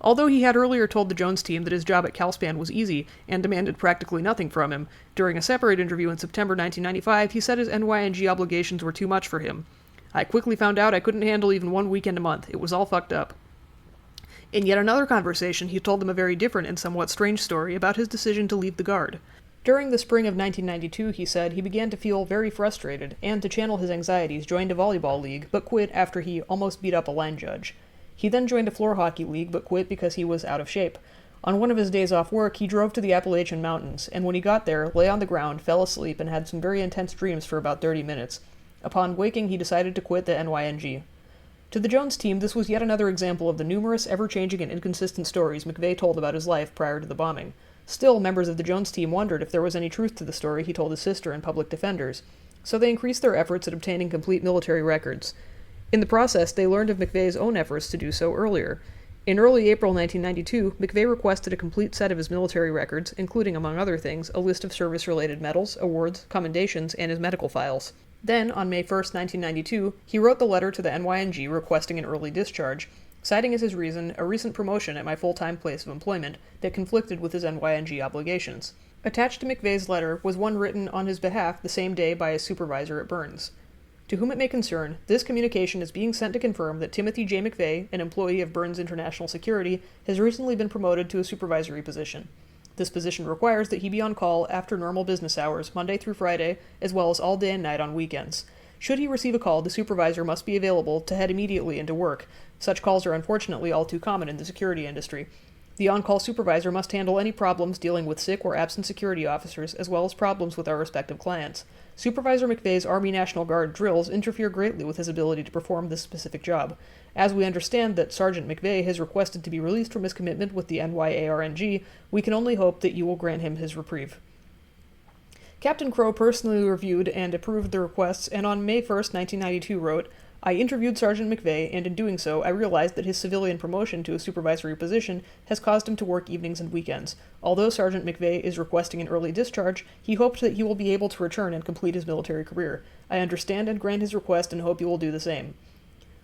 B: Although he had earlier told the Jones team that his job at Calspan was easy and demanded practically nothing from him, during a separate interview in September 1995, he said his NYNG obligations were too much for him. I quickly found out I couldn't handle even one weekend a month. It was all fucked up. In yet another conversation, he told them a very different and somewhat strange story about his decision to leave the Guard. During the spring of 1992, he said, he began to feel very frustrated, and to channel his anxieties joined a volleyball league, but quit after he almost beat up a line judge. He then joined a floor hockey league, but quit because he was out of shape. On one of his days off work, he drove to the Appalachian Mountains, and when he got there, lay on the ground, fell asleep, and had some very intense dreams for about 30 minutes. Upon waking, he decided to quit the NYNG. To the Jones team, this was yet another example of the numerous, ever-changing and inconsistent stories McVeigh told about his life prior to the bombing. Still, members of the Jones team wondered if there was any truth to the story he told his sister and public defenders, so they increased their efforts at obtaining complete military records. In the process, they learned of McVeigh's own efforts to do so earlier. In early April 1992, McVeigh requested a complete set of his military records, including, among other things, a list of service-related medals, awards, commendations, and his medical files. Then, on May 1, 1992, he wrote the letter to the NYNG requesting an early discharge, citing as his reason a recent promotion at my full-time place of employment that conflicted with his NYNG obligations. Attached to McVeigh's letter was one written on his behalf the same day by his supervisor at Burns. To whom it may concern, this communication is being sent to confirm that Timothy J. McVeigh, an employee of Burns International Security, has recently been promoted to a supervisory position. This position requires that he be on call after normal business hours, Monday through Friday, as well as all day and night on weekends. Should he receive a call, the supervisor must be available to head immediately into work. Such calls are unfortunately all too common in the security industry. The on-call supervisor must handle any problems dealing with sick or absent security officers, as well as problems with our respective clients. Supervisor McVeigh's Army National Guard drills interfere greatly with his ability to perform this specific job. As we understand that Sergeant McVeigh has requested to be released from his commitment with the NYARNG, we can only hope that you will grant him his reprieve. Captain Crow personally reviewed and approved the requests, and on May 1, 1992 wrote, I interviewed Sergeant McVeigh, and in doing so, I realized that his civilian promotion to a supervisory position has caused him to work evenings and weekends. Although Sergeant McVeigh is requesting an early discharge, he hoped that he will be able to return and complete his military career. I understand and grant his request and hope you will do the same.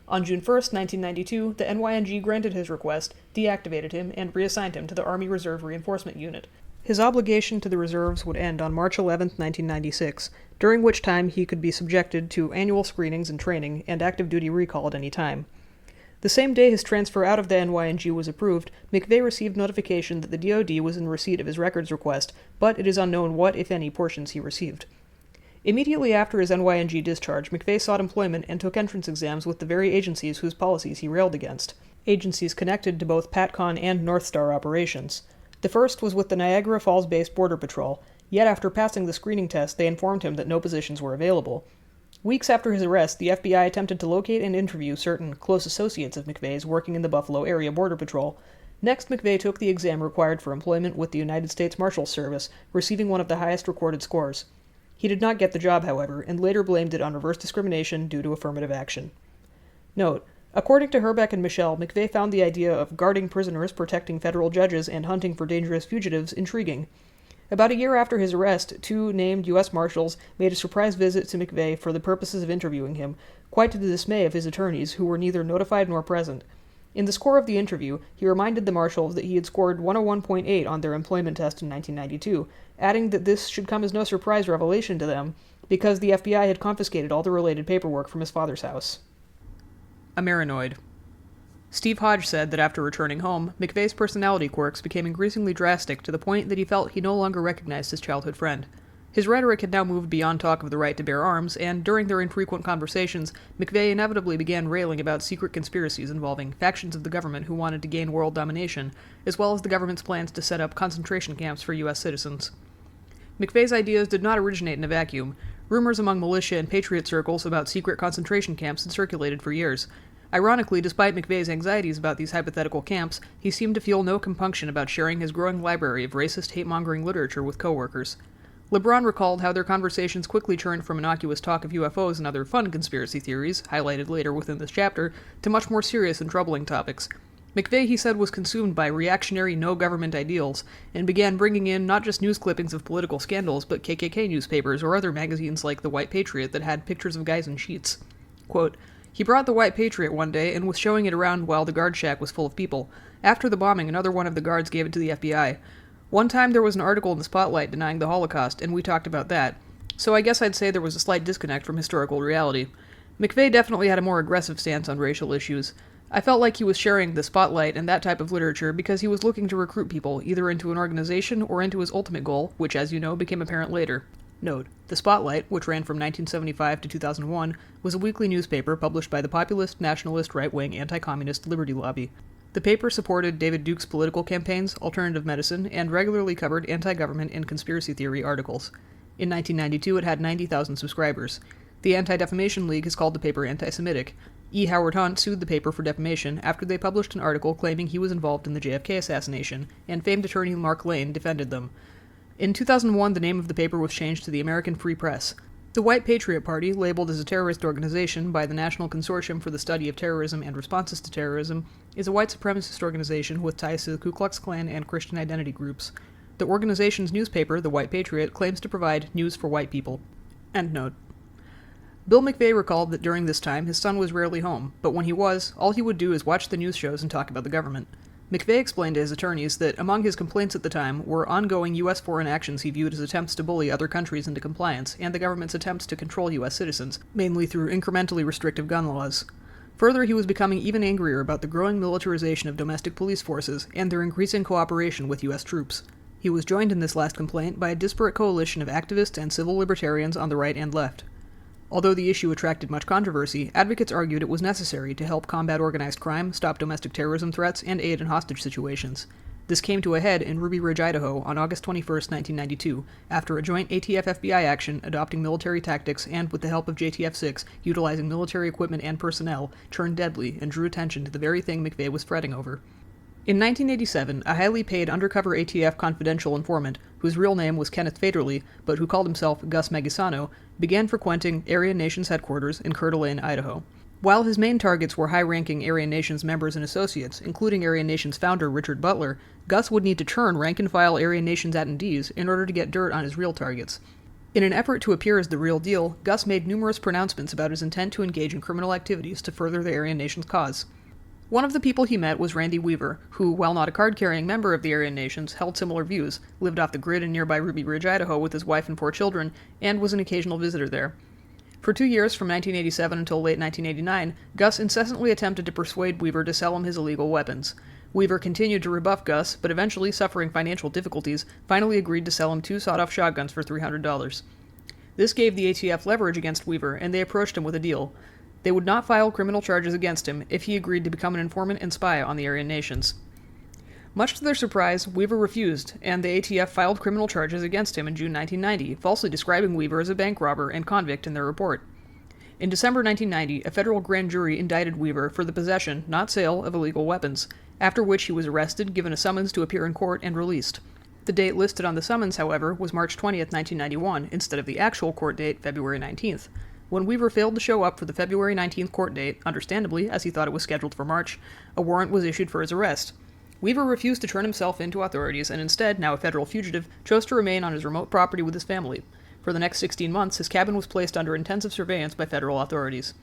B: On June 1, 1992, the NYNG granted his request, deactivated him, and reassigned him to the Army Reserve Reinforcement Unit. His obligation to the reserves would end on March 11, 1996, during which time he could be subjected to annual screenings and training and active duty recall at any time. The same day his transfer out of the NYNG was approved, McVeigh received notification that the DoD was in receipt of his records request, but it is unknown what, if any, portions he received. Immediately after his NYNG discharge, McVeigh sought employment and took entrance exams with the very agencies whose policies he railed against, agencies connected to both PATCON and North Star operations. The first was with the Niagara Falls-based Border Patrol, yet after passing the screening test they informed him that no positions were available. Weeks after his arrest, the FBI attempted to locate and interview certain close associates of McVeigh's working in the Buffalo area Border Patrol. Next, McVeigh took the exam required for employment with the United States Marshals Service, receiving one of the highest recorded scores. He did not get the job, however, and later blamed it on reverse discrimination due to affirmative action. Note: according to Herbeck and Michelle, McVeigh found the idea of guarding prisoners, protecting federal judges, and hunting for dangerous fugitives intriguing. About a year after his arrest, two named U.S. Marshals made a surprise visit to McVeigh for the purposes of interviewing him, quite to the dismay of his attorneys, who were neither notified nor present. In the score of the interview, he reminded the Marshals that he had scored 101.8 on their employment test in 1992, adding that this should come as no surprise revelation to them, because the FBI had confiscated all the related paperwork from his father's house. Amerinoid. Steve Hodge said that after returning home, McVeigh's personality quirks became increasingly drastic to the point that he felt he no longer recognized his childhood friend. His rhetoric had now moved beyond talk of the right to bear arms, and during their infrequent conversations, McVeigh inevitably began railing about secret conspiracies involving factions of the government who wanted to gain world domination, as well as the government's plans to set up concentration camps for U.S. citizens. McVeigh's ideas did not originate in a vacuum. Rumors among militia and patriot circles about secret concentration camps had circulated for years. Ironically, despite McVeigh's anxieties about these hypothetical camps, he seemed to feel no compunction about sharing his growing library of racist, hate-mongering literature with coworkers. LeBron recalled how their conversations quickly turned from innocuous talk of UFOs and other fun conspiracy theories, highlighted later within this chapter, to much more serious and troubling topics. McVeigh, he said, was consumed by reactionary no-government ideals, and began bringing in not just news clippings of political scandals, but KKK newspapers or other magazines like The White Patriot that had pictures of guys in sheets. Quote, He brought the White Patriot one day and was showing it around while the guard shack was full of people. After the bombing, another one of the guards gave it to the FBI. One time there was an article in the Spotlight denying the Holocaust, and we talked about that. So I guess I'd say there was a slight disconnect from historical reality. McVeigh definitely had a more aggressive stance on racial issues. I felt like he was sharing the Spotlight and that type of literature because he was looking to recruit people either into an organization or into his ultimate goal, which, as you know, became apparent later. Note: The Spotlight, which ran from 1975 to 2001, was a weekly newspaper published by the populist, nationalist, right-wing, anti-communist Liberty Lobby. The paper supported David Duke's political campaigns, alternative medicine, and regularly covered anti-government and conspiracy theory articles. In 1992, it had 90,000 subscribers. The Anti-Defamation League has called the paper anti-Semitic. E. Howard Hunt sued the paper for defamation after they published an article claiming he was involved in the JFK assassination, and famed attorney Mark Lane defended them. In 2001, the name of the paper was changed to the American Free Press. The White Patriot Party, labeled as a terrorist organization by the National Consortium for the Study of Terrorism and Responses to Terrorism, is a white supremacist organization with ties to the Ku Klux Klan and Christian identity groups. The organization's newspaper, the White Patriot, claims to provide news for white people. Endnote. Bill McVeigh recalled that during this time his son was rarely home, but when he was, all he would do is watch the news shows and talk about the government. McVeigh explained to his attorneys that among his complaints at the time were ongoing U.S. foreign actions he viewed as attempts to bully other countries into compliance, and the government's attempts to control U.S. citizens, mainly through incrementally restrictive gun laws. Further, he was becoming even angrier about the growing militarization of domestic police forces and their increasing cooperation with U.S. troops. He was joined in this last complaint by a disparate coalition of activists and civil libertarians on the right and left. Although the issue attracted much controversy, advocates argued it was necessary to help combat organized crime, stop domestic terrorism threats, and aid in hostage situations. This came to a head in Ruby Ridge, Idaho, on August 21, 1992, after a joint ATF-FBI action adopting military tactics and, with the help of JTF-6, utilizing military equipment and personnel, turned deadly and drew attention to the very thing McVeigh was fretting over. In 1987, a highly paid undercover ATF confidential informant, whose real name was Kenneth Faderly, but who called himself Gus Magisano, began frequenting Aryan Nations headquarters in Coeur d'Alene, Idaho. While his main targets were high-ranking Aryan Nations members and associates, including Aryan Nations founder Richard Butler, Gus would need to turn rank-and-file Aryan Nations attendees in order to get dirt on his real targets. In an effort to appear as the real deal, Gus made numerous pronouncements about his intent to engage in criminal activities to further the Aryan Nations cause. One of the people he met was Randy Weaver, who, while not a card-carrying member of the Aryan Nations, held similar views, lived off the grid in nearby Ruby Ridge, Idaho with his wife and 4 children, and was an occasional visitor there. For 2 years, from 1987 until late 1989, Gus incessantly attempted to persuade Weaver to sell him his illegal weapons. Weaver continued to rebuff Gus, but eventually, suffering financial difficulties, finally agreed to sell him 2 sawed-off shotguns for $300. This gave the ATF leverage against Weaver, and they approached him with a deal. They would not file criminal charges against him if he agreed to become an informant and spy on the Aryan Nations. Much to their surprise, Weaver refused, and the ATF filed criminal charges against him in June 1990, falsely describing Weaver as a bank robber and convict in their report. In December 1990, a federal grand jury indicted Weaver for the possession, not sale, of illegal weapons, after which he was arrested, given a summons to appear in court, and released. The date listed on the summons, however, was March 20, 1991, instead of the actual court date, February 19th. When Weaver failed to show up for the February 19th court date, understandably, as he thought it was scheduled for March, a warrant was issued for his arrest. Weaver refused to turn himself in to authorities and instead, now a federal fugitive, chose to remain on his remote property with his family. For the next 16 months, his cabin was placed under intensive surveillance by federal authorities.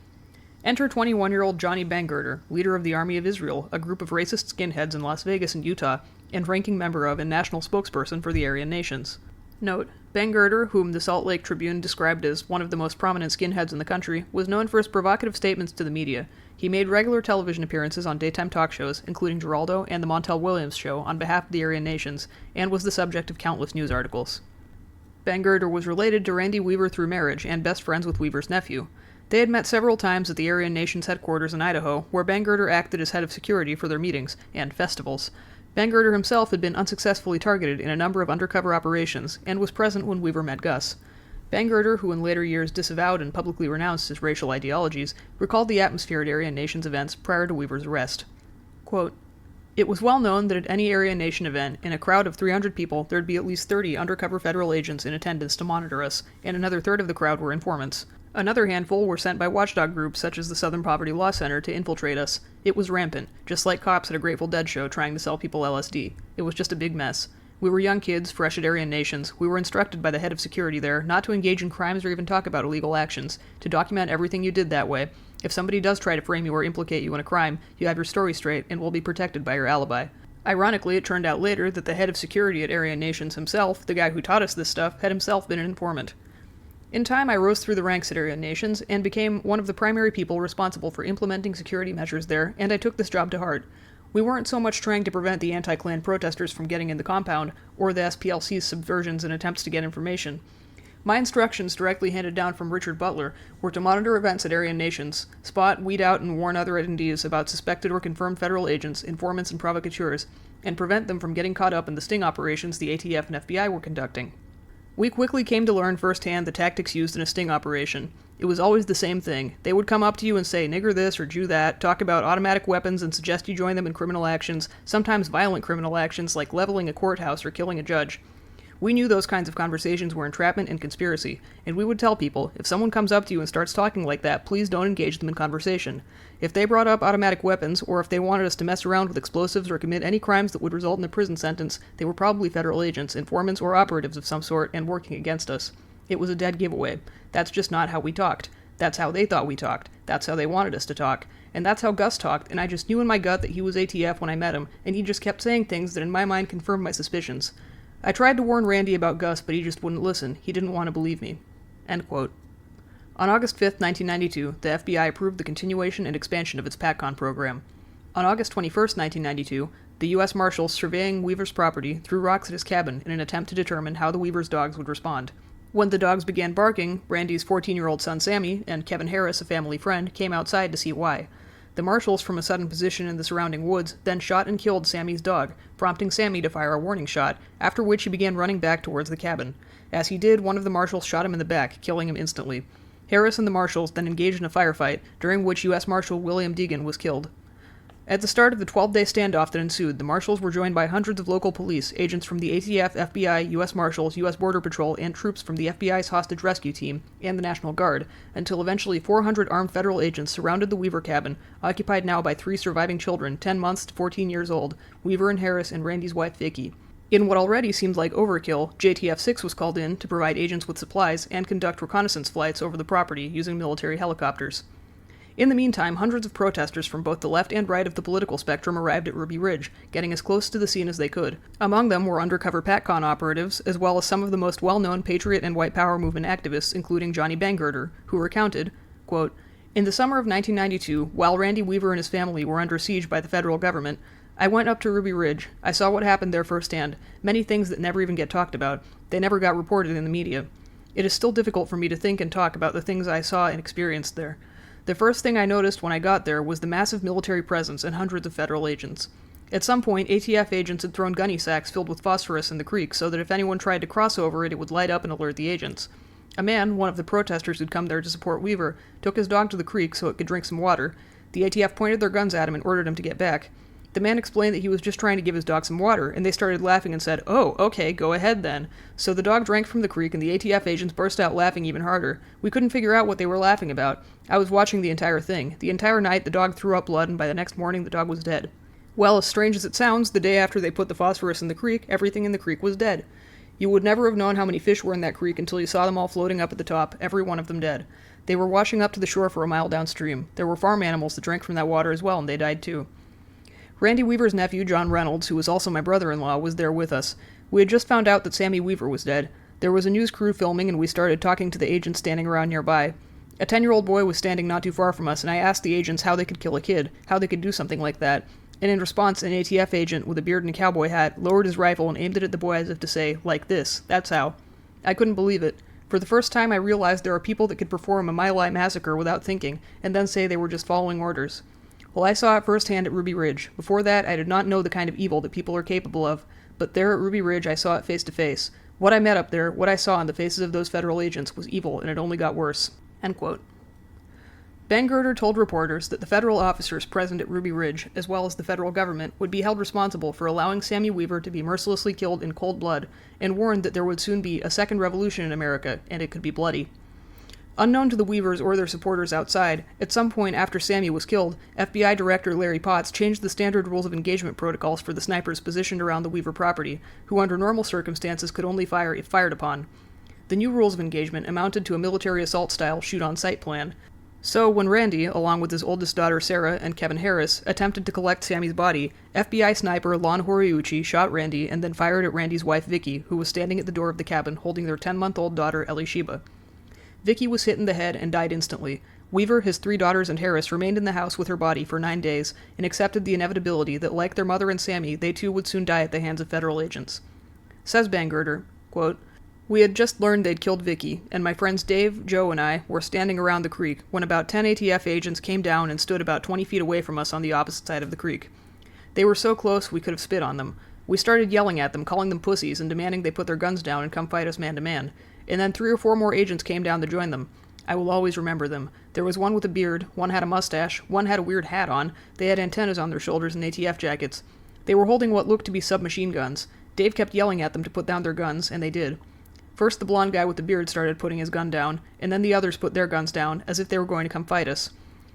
B: Enter 21-year-old Johnny Bangirder, leader of the Army of Israel, a group of racist skinheads in Las Vegas and Utah, and ranking member of and national spokesperson for the Aryan Nations. Note: Bangirder, whom the Salt Lake Tribune described as one of the most prominent skinheads in the country, was known for his provocative statements to the media. He made regular television appearances on daytime talk shows, including Geraldo and The Montel Williams Show, on behalf of the Aryan Nations, and was the subject of countless news articles. Bangirder was related to Randy Weaver through marriage and best friends with Weaver's nephew. They had met several times at the Aryan Nations headquarters in Idaho, where Bangirder acted as head of security for their meetings and festivals. Bangirder himself had been unsuccessfully targeted in a number of undercover operations, and was present when Weaver met Gus. Bangirder, who in later years disavowed and publicly renounced his racial ideologies, recalled the atmosphere at Aryan Nations events prior to Weaver's arrest. Quote, "It was well known that at any Aryan Nation event, in a crowd of 300 people, there'd be at least 30 undercover federal agents in attendance to monitor us, and another third of the crowd were informants. Another handful were sent by watchdog groups such as the Southern Poverty Law Center to infiltrate us. It was rampant, just like cops at a Grateful Dead show trying to sell people LSD. It was just a big mess. We were young kids, fresh at Aryan Nations. We were instructed by the head of security there not to engage in crimes or even talk about illegal actions, to document everything you did that way, If somebody does try to frame you or implicate you in a crime, you have your story straight and will be protected by your alibi. Ironically, it turned out later that the head of security at Aryan Nations himself, the guy who taught us this stuff, had himself been an informant. In time, I rose through the ranks at Aryan Nations and became one of the primary people responsible for implementing security measures there, and I took this job to heart. We weren't so much trying to prevent the anti-Klan protesters from getting in the compound, or the SPLC's subversions and attempts to get information. My instructions, directly handed down from Richard Butler, were to monitor events at Aryan Nations, spot, weed out, and warn other entities about suspected or confirmed federal agents, informants, and provocateurs, and prevent them from getting caught up in the sting operations the ATF and FBI were conducting. We quickly came to learn firsthand the tactics used in a sting operation. It was always the same thing. They would come up to you and say nigger this or Jew that, talk about automatic weapons and suggest you join them in criminal actions, sometimes violent criminal actions like leveling a courthouse or killing a judge. We knew those kinds of conversations were entrapment and conspiracy, and we would tell people, if someone comes up to you and starts talking like that, please don't engage them in conversation. If they brought up automatic weapons, or if they wanted us to mess around with explosives or commit any crimes that would result in a prison sentence, they were probably federal agents, informants, or operatives of some sort, and working against us. It was a dead giveaway. That's just not how we talked. That's how they thought we talked. That's how they wanted us to talk. And that's how Gus talked, and I just knew in my gut that he was ATF when I met him, and he just kept saying things that in my mind confirmed my suspicions. I tried to warn Randy about Gus, but he just wouldn't listen. He didn't want to believe me." End quote. On August 5, 1992, the FBI approved the continuation and expansion of its PATCON program. On August 21, 1992, the U.S. Marshals surveying Weaver's property threw rocks at his cabin in an attempt to determine how the Weaver's dogs would respond. When the dogs began barking, Randy's 14-year-old son Sammy and Kevin Harris, a family friend, came outside to see why. The marshals, from a sudden position in the surrounding woods, then shot and killed Sammy's dog, prompting Sammy to fire a warning shot, after which he began running back towards the cabin. As he did, one of the marshals shot him in the back, killing him instantly. Harris and the marshals then engaged in a firefight, during which U.S. Marshal William Deegan was killed. At the start of the 12-day standoff that ensued, the marshals were joined by hundreds of local police, agents from the ATF, FBI, U.S. Marshals, U.S. Border Patrol, and troops from the FBI's hostage rescue team and the National Guard, until eventually 400 armed federal agents surrounded the Weaver cabin, occupied now by 3 surviving children, 10 months to 14 years old, Weaver and Harris and Randy's wife Vicky. In what already seemed like overkill, JTF-6 was called in to provide agents with supplies and conduct reconnaissance flights over the property using military helicopters. In the meantime, hundreds of protesters from both the left and right of the political spectrum arrived at Ruby Ridge, getting as close to the scene as they could. Among them were undercover PATCON operatives, as well as some of the most well-known Patriot and White Power movement activists, including Johnny Bangirder, who recounted, quote, "In the summer of 1992, while Randy Weaver and his family were under siege by the federal government, I went up to Ruby Ridge. I saw what happened there firsthand, many things that never even get talked about. They never got reported in the media. It is still difficult for me to think and talk about the things I saw and experienced there. The first thing I noticed when I got there was the massive military presence and hundreds of federal agents. At some point, ATF agents had thrown gunny sacks filled with phosphorus in the creek so that if anyone tried to cross over it, it would light up and alert the agents. A man, one of the protesters who'd come there to support Weaver, took his dog to the creek so it could drink some water. The ATF pointed their guns at him and ordered him to get back. The man explained that he was just trying to give his dog some water, and they started laughing and said, 'Oh, okay, go ahead then.' So the dog drank from the creek, and the ATF agents burst out laughing even harder. We couldn't figure out what they were laughing about. I was watching the entire thing. The entire night, the dog threw up blood, and by the next morning, the dog was dead. Well, as strange as it sounds, the day after they put the phosphorus in the creek, everything in the creek was dead. You would never have known how many fish were in that creek until you saw them all floating up at the top, every one of them dead. They were washing up to the shore for a mile downstream. There were farm animals that drank from that water as well, and they died too." Randy Weaver's nephew, John Reynolds, who was also my brother-in-law, was there with us. We had just found out that Sammy Weaver was dead. There was a news crew filming, and we started talking to the agents standing around nearby. A 10-year-old boy was standing not too far from us, and I asked the agents how they could kill a kid, how they could do something like that. And in response, an ATF agent with a beard and a cowboy hat lowered his rifle and aimed it at the boy as if to say, "Like this, that's how." I couldn't believe it. For the first time, I realized there are people that could perform a mile-high massacre without thinking, and then say they were just following orders. Well, I saw it firsthand at Ruby Ridge. Before that, I did not know the kind of evil that people are capable of, but there at Ruby Ridge I saw it face to face. What I met up there, what I saw on the faces of those federal agents, was evil, and it only got worse." End quote. Bangirder told reporters that the federal officers present at Ruby Ridge, as well as the federal government, would be held responsible for allowing Sammy Weaver to be mercilessly killed in cold blood, and warned that there would soon be a second revolution in America, and it could be bloody. Unknown to the Weavers or their supporters outside, at some point after Sammy was killed, FBI Director Larry Potts changed the standard rules of engagement protocols for the snipers positioned around the Weaver property, who under normal circumstances could only fire if fired upon. The new rules of engagement amounted to a military assault-style shoot-on-sight plan. So, when Randy, along with his oldest daughter Sarah and Kevin Harris, attempted to collect Sammy's body, FBI sniper Lon Horiuchi shot Randy and then fired at Randy's wife Vicky, who was standing at the door of the cabin holding their 10-month-old daughter Elisheba. Vicky was hit in the head and died instantly. Weaver, his 3 daughters, and Harris remained in the house with her body for 9 days and accepted the inevitability that, like their mother and Sammy, they too would soon die at the hands of federal agents. Says Bangerter, quote, "We had just learned they'd killed Vicky, and my friends Dave, Joe, and I were standing around the creek when about 10 ATF agents came down and stood about 20 feet away from us on the opposite side of the creek. They were so close we could have spit on them. We started yelling at them, calling them pussies, and demanding they put their guns down and come fight us man to man. And then 3 or 4 more agents came down to join them. I will always remember them. There was one with a beard, one had a mustache, one had a weird hat on, they had antennas on their shoulders and ATF jackets. They were holding what looked to be submachine guns. Dave kept yelling at them to put down their guns, and they did. First the blonde guy with the beard started putting his gun down, and then the others put their guns down, as if they were going to come fight us.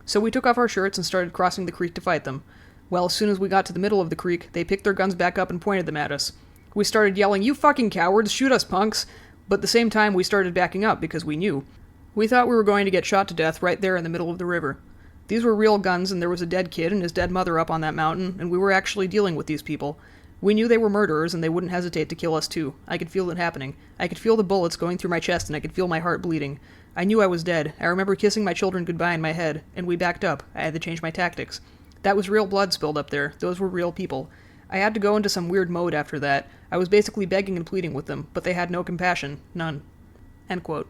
B: So we took off our shirts and started crossing the creek to fight them. Well, as soon as we got to the middle of the creek, they picked their guns back up and pointed them at us. We started yelling, 'You fucking cowards, shoot us, punks!' But at the same time we started backing up because we knew. We thought we were going to get shot to death right there in the middle of the river. These were real guns, and there was a dead kid and his dead mother up on that mountain, and we were actually dealing with these people. We knew they were murderers, and they wouldn't hesitate to kill us too. I could feel it happening. I could feel the bullets going through my chest, and I could feel my heart bleeding. I knew I was dead. I remember kissing my children goodbye in my head, and we backed up. I had to change my tactics. That was real blood spilled up there. Those were real people. I had to go into some weird mode after that. I was basically begging and pleading with them, but they had no compassion. None." End quote.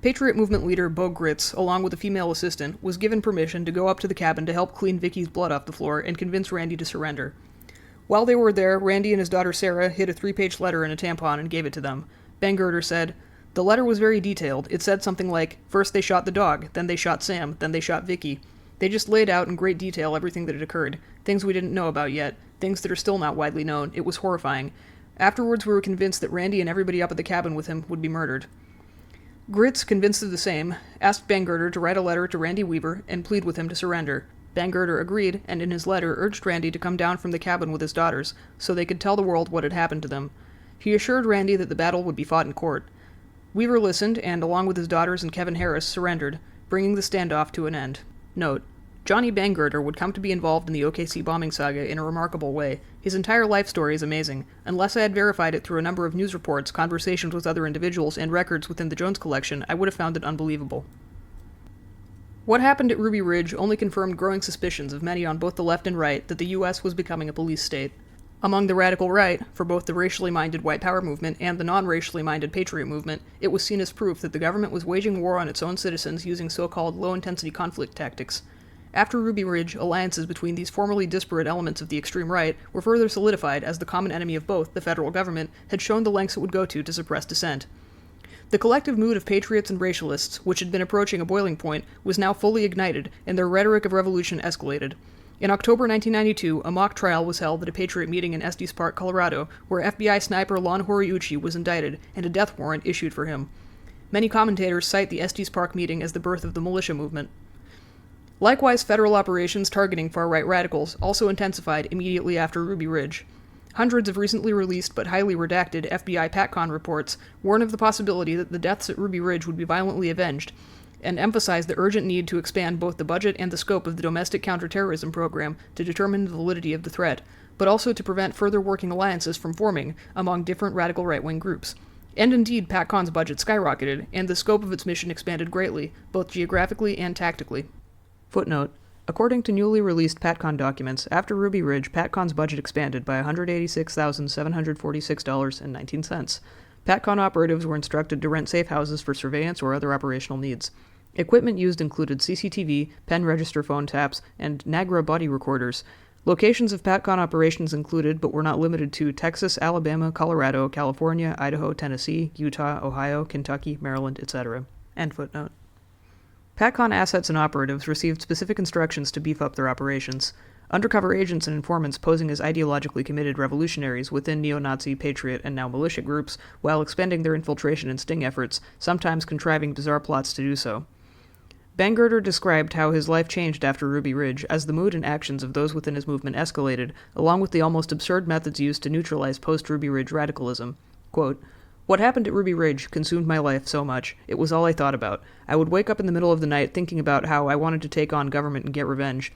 B: Patriot Movement leader Bo Gritz, along with a female assistant, was given permission to go up to the cabin to help clean Vicky's blood off the floor and convince Randy to surrender. While they were there, Randy and his daughter Sarah hid a 3-page letter in a tampon and gave it to them. Bangerter said, "The letter was very detailed. It said something like, first they shot the dog, then they shot Sam, then they shot Vicky. They just laid out in great detail everything that had occurred, things we didn't know about yet, things that are still not widely known. It was horrifying. Afterwards we were convinced that Randy and everybody up at the cabin with him would be murdered." Gritz, convinced of the same, asked Bangerter to write a letter to Randy Weaver and plead with him to surrender. Bangerter agreed, and in his letter urged Randy to come down from the cabin with his daughters, so they could tell the world what had happened to them. He assured Randy that the battle would be fought in court. Weaver listened, and along with his daughters and Kevin Harris, surrendered, bringing the standoff to an end. Note: Johnny Bangerter would come to be involved in the OKC bombing saga in a remarkable way. His entire life story is amazing. Unless I had verified it through a number of news reports, conversations with other individuals, and records within the Jones collection, I would have found it unbelievable. What happened at Ruby Ridge only confirmed growing suspicions of many on both the left and right that the U.S. was becoming a police state. Among the radical right, for both the racially minded white power movement and the non-racially minded patriot movement, it was seen as proof that the government was waging war on its own citizens using so-called low-intensity conflict tactics. After Ruby Ridge, alliances between these formerly disparate elements of the extreme right were further solidified as the common enemy of both, the federal government, had shown the lengths it would go to suppress dissent. The collective mood of patriots and racialists, which had been approaching a boiling point, was now fully ignited, and their rhetoric of revolution escalated. In October 1992, a mock trial was held at a patriot meeting in Estes Park, Colorado, where FBI sniper Lon Horiuchi was indicted, and a death warrant issued for him. Many commentators cite the Estes Park meeting as the birth of the militia movement. Likewise, federal operations targeting far-right radicals also intensified immediately after Ruby Ridge. Hundreds of recently released but highly redacted FBI PATCON reports warn of the possibility that the deaths at Ruby Ridge would be violently avenged, and emphasize the urgent need to expand both the budget and the scope of the domestic counterterrorism program to determine the validity of the threat, but also to prevent further working alliances from forming among different radical right-wing groups. And indeed, PATCON's budget skyrocketed, and the scope of its mission expanded greatly, both geographically and tactically. Footnote: according to newly released PATCON documents, after Ruby Ridge, PATCON's budget expanded by $186,746.19. PATCON operatives were instructed to rent safe houses for surveillance or other operational needs. Equipment used included CCTV, pen register phone taps, and Nagra body recorders. Locations of PATCON operations included, but were not limited to, Texas, Alabama, Colorado, California, Idaho, Tennessee, Utah, Ohio, Kentucky, Maryland, etc. End footnote. PATCON assets and operatives received specific instructions to beef up their operations. Undercover agents and informants posing as ideologically committed revolutionaries within neo-Nazi, patriot, and now militia groups, while expending their infiltration and sting efforts, sometimes contriving bizarre plots to do so. Bangerter described how his life changed after Ruby Ridge as the mood and actions of those within his movement escalated, along with the almost absurd methods used to neutralize post-Ruby Ridge radicalism. Quote, What happened at Ruby Ridge consumed my life so much. It was all I thought about. I would wake up in the middle of the night thinking about how I wanted to take on government and get revenge.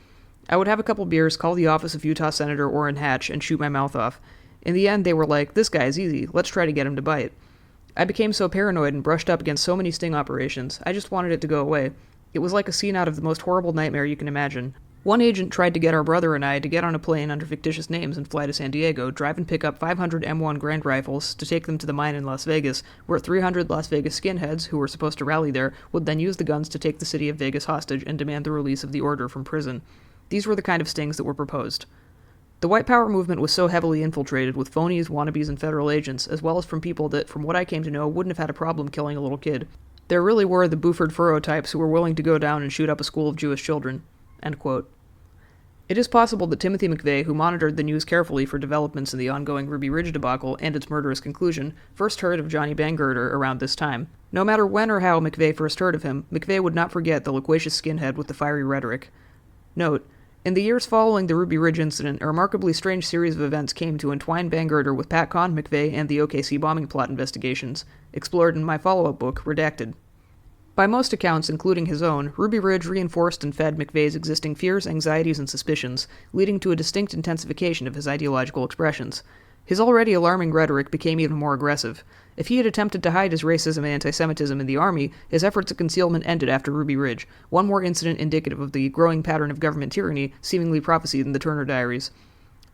B: I would have a couple beers, call the office of Utah Senator Orrin Hatch, and shoot my mouth off. In the end, they were like, "This guy's easy. Let's try to get him to bite." I became so paranoid and brushed up against so many sting operations, I just wanted it to go away. It was like a scene out of the most horrible nightmare you can imagine. One agent tried to get our brother and I to get on a plane under fictitious names and fly to San Diego, drive and pick up 500 M1 Grand Rifles to take them to the mine in Las Vegas, where 300 Las Vegas skinheads, who were supposed to rally there, would then use the guns to take the city of Vegas hostage and demand the release of the order from prison. These were the kind of stings that were proposed. The white power movement was so heavily infiltrated with phonies, wannabes, and federal agents, as well as from people that, from what I came to know, wouldn't have had a problem killing a little kid. There really were the Buford Furrow types who were willing to go down and shoot up a school of Jewish children. End quote. It is possible that Timothy McVeigh, who monitored the news carefully for developments in the ongoing Ruby Ridge debacle and its murderous conclusion, first heard of Johnny Bangirder around this time. No matter when or how McVeigh first heard of him, McVeigh would not forget the loquacious skinhead with the fiery rhetoric. Note: in the years following the Ruby Ridge incident, a remarkably strange series of events came to entwine Bangirder with Pat Conn, McVeigh, and the OKC bombing plot investigations, explored in my follow-up book, Redacted. By most accounts, including his own, Ruby Ridge reinforced and fed McVeigh's existing fears, anxieties, and suspicions, leading to a distinct intensification of his ideological expressions. His already alarming rhetoric became even more aggressive. If he had attempted to hide his racism and anti-Semitism in the Army, his efforts at concealment ended after Ruby Ridge, one more incident indicative of the growing pattern of government tyranny seemingly prophesied in the Turner Diaries.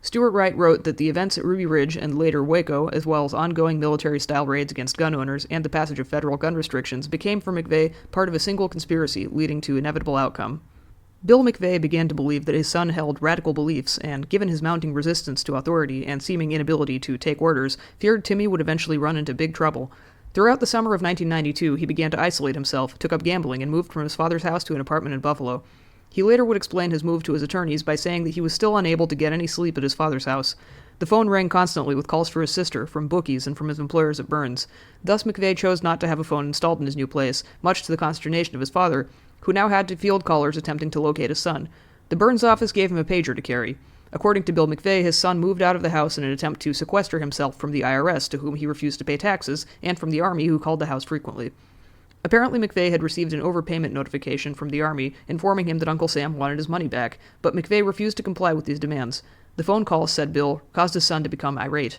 B: Stuart Wright wrote that the events at Ruby Ridge and later Waco, as well as ongoing military-style raids against gun owners and the passage of federal gun restrictions, became for McVeigh part of a single conspiracy leading to inevitable outcome. Bill McVeigh began to believe that his son held radical beliefs and, given his mounting resistance to authority and seeming inability to take orders, feared Timmy would eventually run into big trouble. Throughout the summer of 1992, he began to isolate himself, took up gambling, and moved from his father's house to an apartment in Buffalo. He later would explain his move to his attorneys by saying that he was still unable to get any sleep at his father's house. The phone rang constantly with calls for his sister, from bookies, and from his employers at Burns. Thus, McVeigh chose not to have a phone installed in his new place, much to the consternation of his father, who now had to field callers attempting to locate his son. The Burns office gave him a pager to carry. According to Bill McVeigh, his son moved out of the house in an attempt to sequester himself from the IRS, to whom he refused to pay taxes, and from the Army, who called the house frequently. Apparently, McVeigh had received an overpayment notification from the Army informing him that Uncle Sam wanted his money back, but McVeigh refused to comply with these demands. The phone calls, said Bill, caused his son to become irate.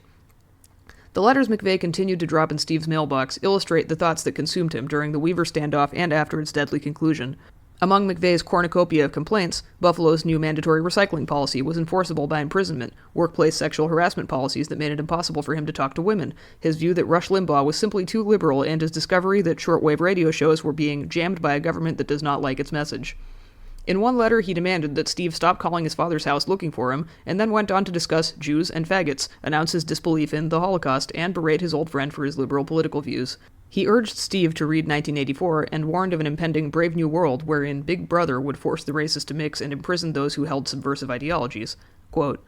B: The letters McVeigh continued to drop in Steve's mailbox illustrate the thoughts that consumed him during the Weaver standoff and after its deadly conclusion. Among McVeigh's cornucopia of complaints, Buffalo's new mandatory recycling policy was enforceable by imprisonment, workplace sexual harassment policies that made it impossible for him to talk to women, his view that Rush Limbaugh was simply too liberal, and his discovery that shortwave radio shows were being jammed by a government that does not like its message. In one letter, he demanded that Steve stop calling his father's house looking for him, and then went on to discuss Jews and faggots, announce his disbelief in the Holocaust, and berate his old friend for his liberal political views. He urged Steve to read 1984 and warned of an impending Brave New World wherein Big Brother would force the races to mix and imprison those who held subversive ideologies. Quote,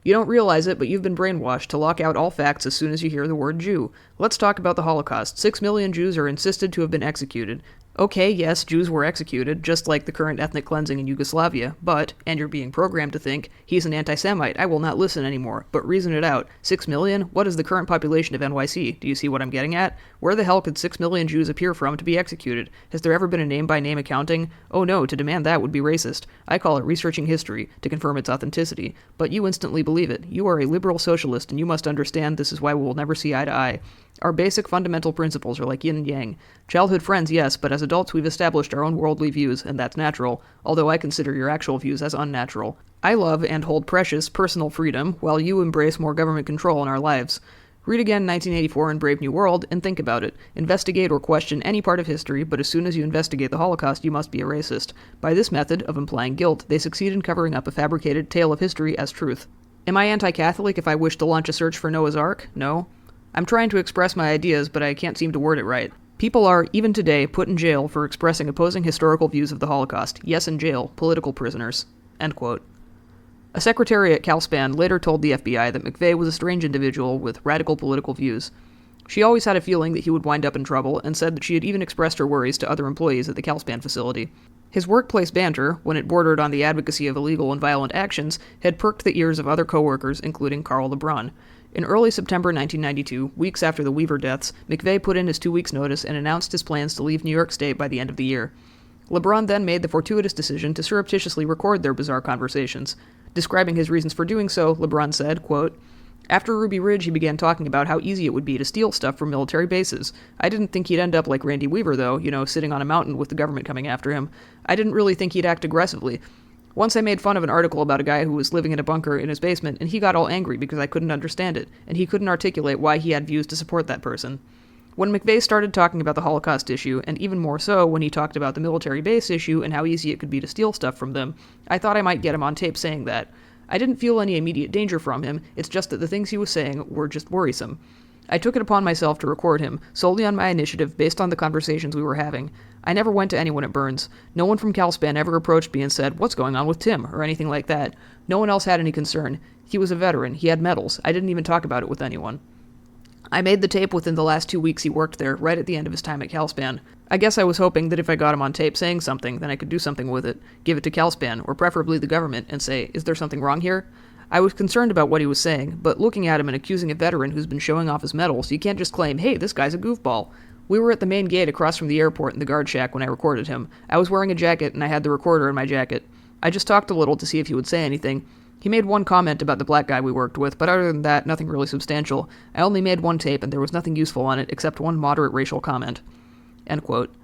B: "You don't realize it, but you've been brainwashed to lock out all facts as soon as you hear the word Jew. Let's talk about the Holocaust. 6 million Jews are insisted to have been executed. Okay, yes, Jews were executed, just like the current ethnic cleansing in Yugoslavia, but, and you're being programmed to think, he's an anti-Semite, I will not listen anymore. But reason it out. 6 million? What is the current population of NYC? Do you see what I'm getting at? Where the hell could 6 million Jews appear from to be executed? Has there ever been a name-by-name accounting? Oh no, to demand that would be racist. I call it researching history, to confirm its authenticity. But you instantly believe it. You are a liberal socialist, and you must understand this is why we will never see eye to eye. Our basic fundamental principles are like yin and yang. Childhood friends, yes, but as adults we've established our own worldly views, and that's natural, although I consider your actual views as unnatural. I love and hold precious personal freedom, while you embrace more government control in our lives. Read again 1984 and Brave New World, and think about it. Investigate or question any part of history, but as soon as you investigate the Holocaust, you must be a racist. By this method of implying guilt, they succeed in covering up a fabricated tale of history as truth. Am I anti-Catholic if I wish to launch a search for Noah's Ark? No. I'm trying to express my ideas, but I can't seem to word it right. People are, even today, put in jail for expressing opposing historical views of the Holocaust. Yes, in jail. Political prisoners." End quote. A secretary at CalSpan later told the FBI that McVeigh was a strange individual with radical political views. She always had a feeling that he would wind up in trouble, and said that she had even expressed her worries to other employees at the CalSpan facility. His workplace banter, when it bordered on the advocacy of illegal and violent actions, had perked the ears of other coworkers, including Carl LeBron. In early September 1992, weeks after the Weaver deaths, McVeigh put in his 2 weeks' notice and announced his plans to leave New York State by the end of the year. LeBron then made the fortuitous decision to surreptitiously record their bizarre conversations. Describing his reasons for doing so, LeBron said, quote, "After Ruby Ridge, he began talking about how easy it would be to steal stuff from military bases. I didn't think he'd end up like Randy Weaver, though, sitting on a mountain with the government coming after him. I didn't really think he'd act aggressively. Once I made fun of an article about a guy who was living in a bunker in his basement, and he got all angry because I couldn't understand it, and he couldn't articulate why he had views to support that person. When McVeigh started talking about the Holocaust issue, and even more so when he talked about the military base issue and how easy it could be to steal stuff from them, I thought I might get him on tape saying that. I didn't feel any immediate danger from him, it's just that the things he was saying were just worrisome. I took it upon myself to record him, solely on my initiative based on the conversations we were having. I never went to anyone at Burns. No one from CalSpan ever approached me and said, 'What's going on with Tim?' or anything like that. No one else had any concern. He was a veteran. He had medals. I didn't even talk about it with anyone. I made the tape within the last 2 weeks he worked there, right at the end of his time at CalSpan. I guess I was hoping that if I got him on tape saying something, then I could do something with it, give it to CalSpan, or preferably the government, and say, 'Is there something wrong here?' I was concerned about what he was saying, but looking at him and accusing a veteran who's been showing off his medals, you can't just claim, 'Hey, this guy's a goofball.' We were at the main gate across from the airport in the guard shack when I recorded him. I was wearing a jacket, and I had the recorder in my jacket. I just talked a little to see if he would say anything. He made one comment about the black guy we worked with, but other than that, nothing really substantial. I only made one tape, and there was nothing useful on it except one moderate racial comment." End quote.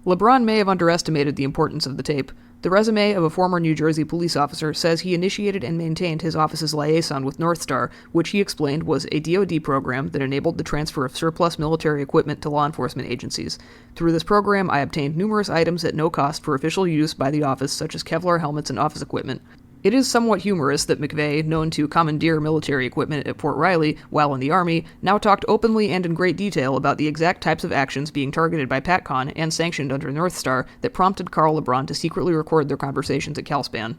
B: LeBron may have underestimated the importance of the tape. The resume of a former New Jersey police officer says he initiated and maintained his office's liaison with North Star, which he explained was a DoD program that enabled the transfer of surplus military equipment to law enforcement agencies. Through this program, I obtained numerous items at no cost for official use by the office, such as Kevlar helmets and office equipment. It is somewhat humorous that McVeigh, known to commandeer military equipment at Fort Riley while in the Army, now talked openly and in great detail about the exact types of actions being targeted by PATCON and sanctioned under North Star that prompted Carl LeBron to secretly record their conversations at CalSpan.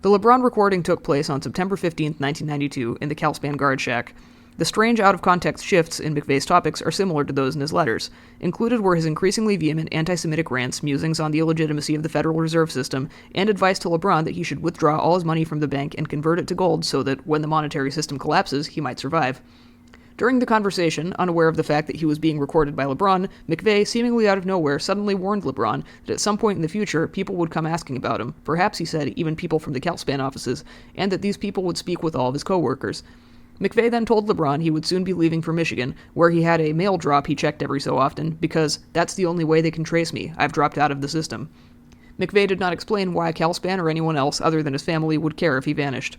B: The LeBron recording took place on September 15, 1992, in the CalSpan guard shack. The strange out-of-context shifts in McVeigh's topics are similar to those in his letters. Included were his increasingly vehement anti-Semitic rants, musings on the illegitimacy of the Federal Reserve System, and advice to LeBron that he should withdraw all his money from the bank and convert it to gold so that, when the monetary system collapses, he might survive. During the conversation, unaware of the fact that he was being recorded by LeBron, McVeigh, seemingly out of nowhere, suddenly warned LeBron that at some point in the future, people would come asking about him, perhaps, he said, even people from the CalSpan offices, and that these people would speak with all of his co-workers. McVeigh then told LeBron he would soon be leaving for Michigan, where he had a mail drop he checked every so often, because that's the only way they can trace me. I've dropped out of the system. McVeigh did not explain why CalSpan or anyone else other than his family would care if he vanished.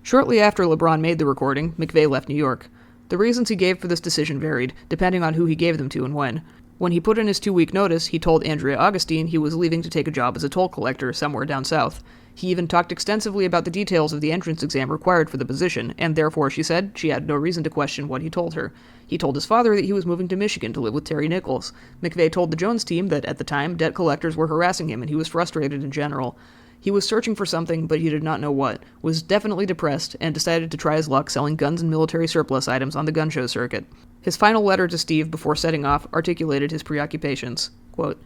B: Shortly after LeBron made the recording, McVeigh left New York. The reasons he gave for this decision varied, depending on who he gave them to and when. When he put in his 2-week notice, he told Andrea Augustine he was leaving to take a job as a toll collector somewhere down south. He even talked extensively about the details of the entrance exam required for the position, and therefore, she said, she had no reason to question what he told her. He told his father that he was moving to Michigan to live with Terry Nichols. McVeigh told the Jones team that, at the time, debt collectors were harassing him and he was frustrated in general. He was searching for something, but he did not know what, was definitely depressed, and decided to try his luck selling guns and military surplus items on the gun show circuit. His final letter to Steve before setting off articulated his preoccupations. Quote,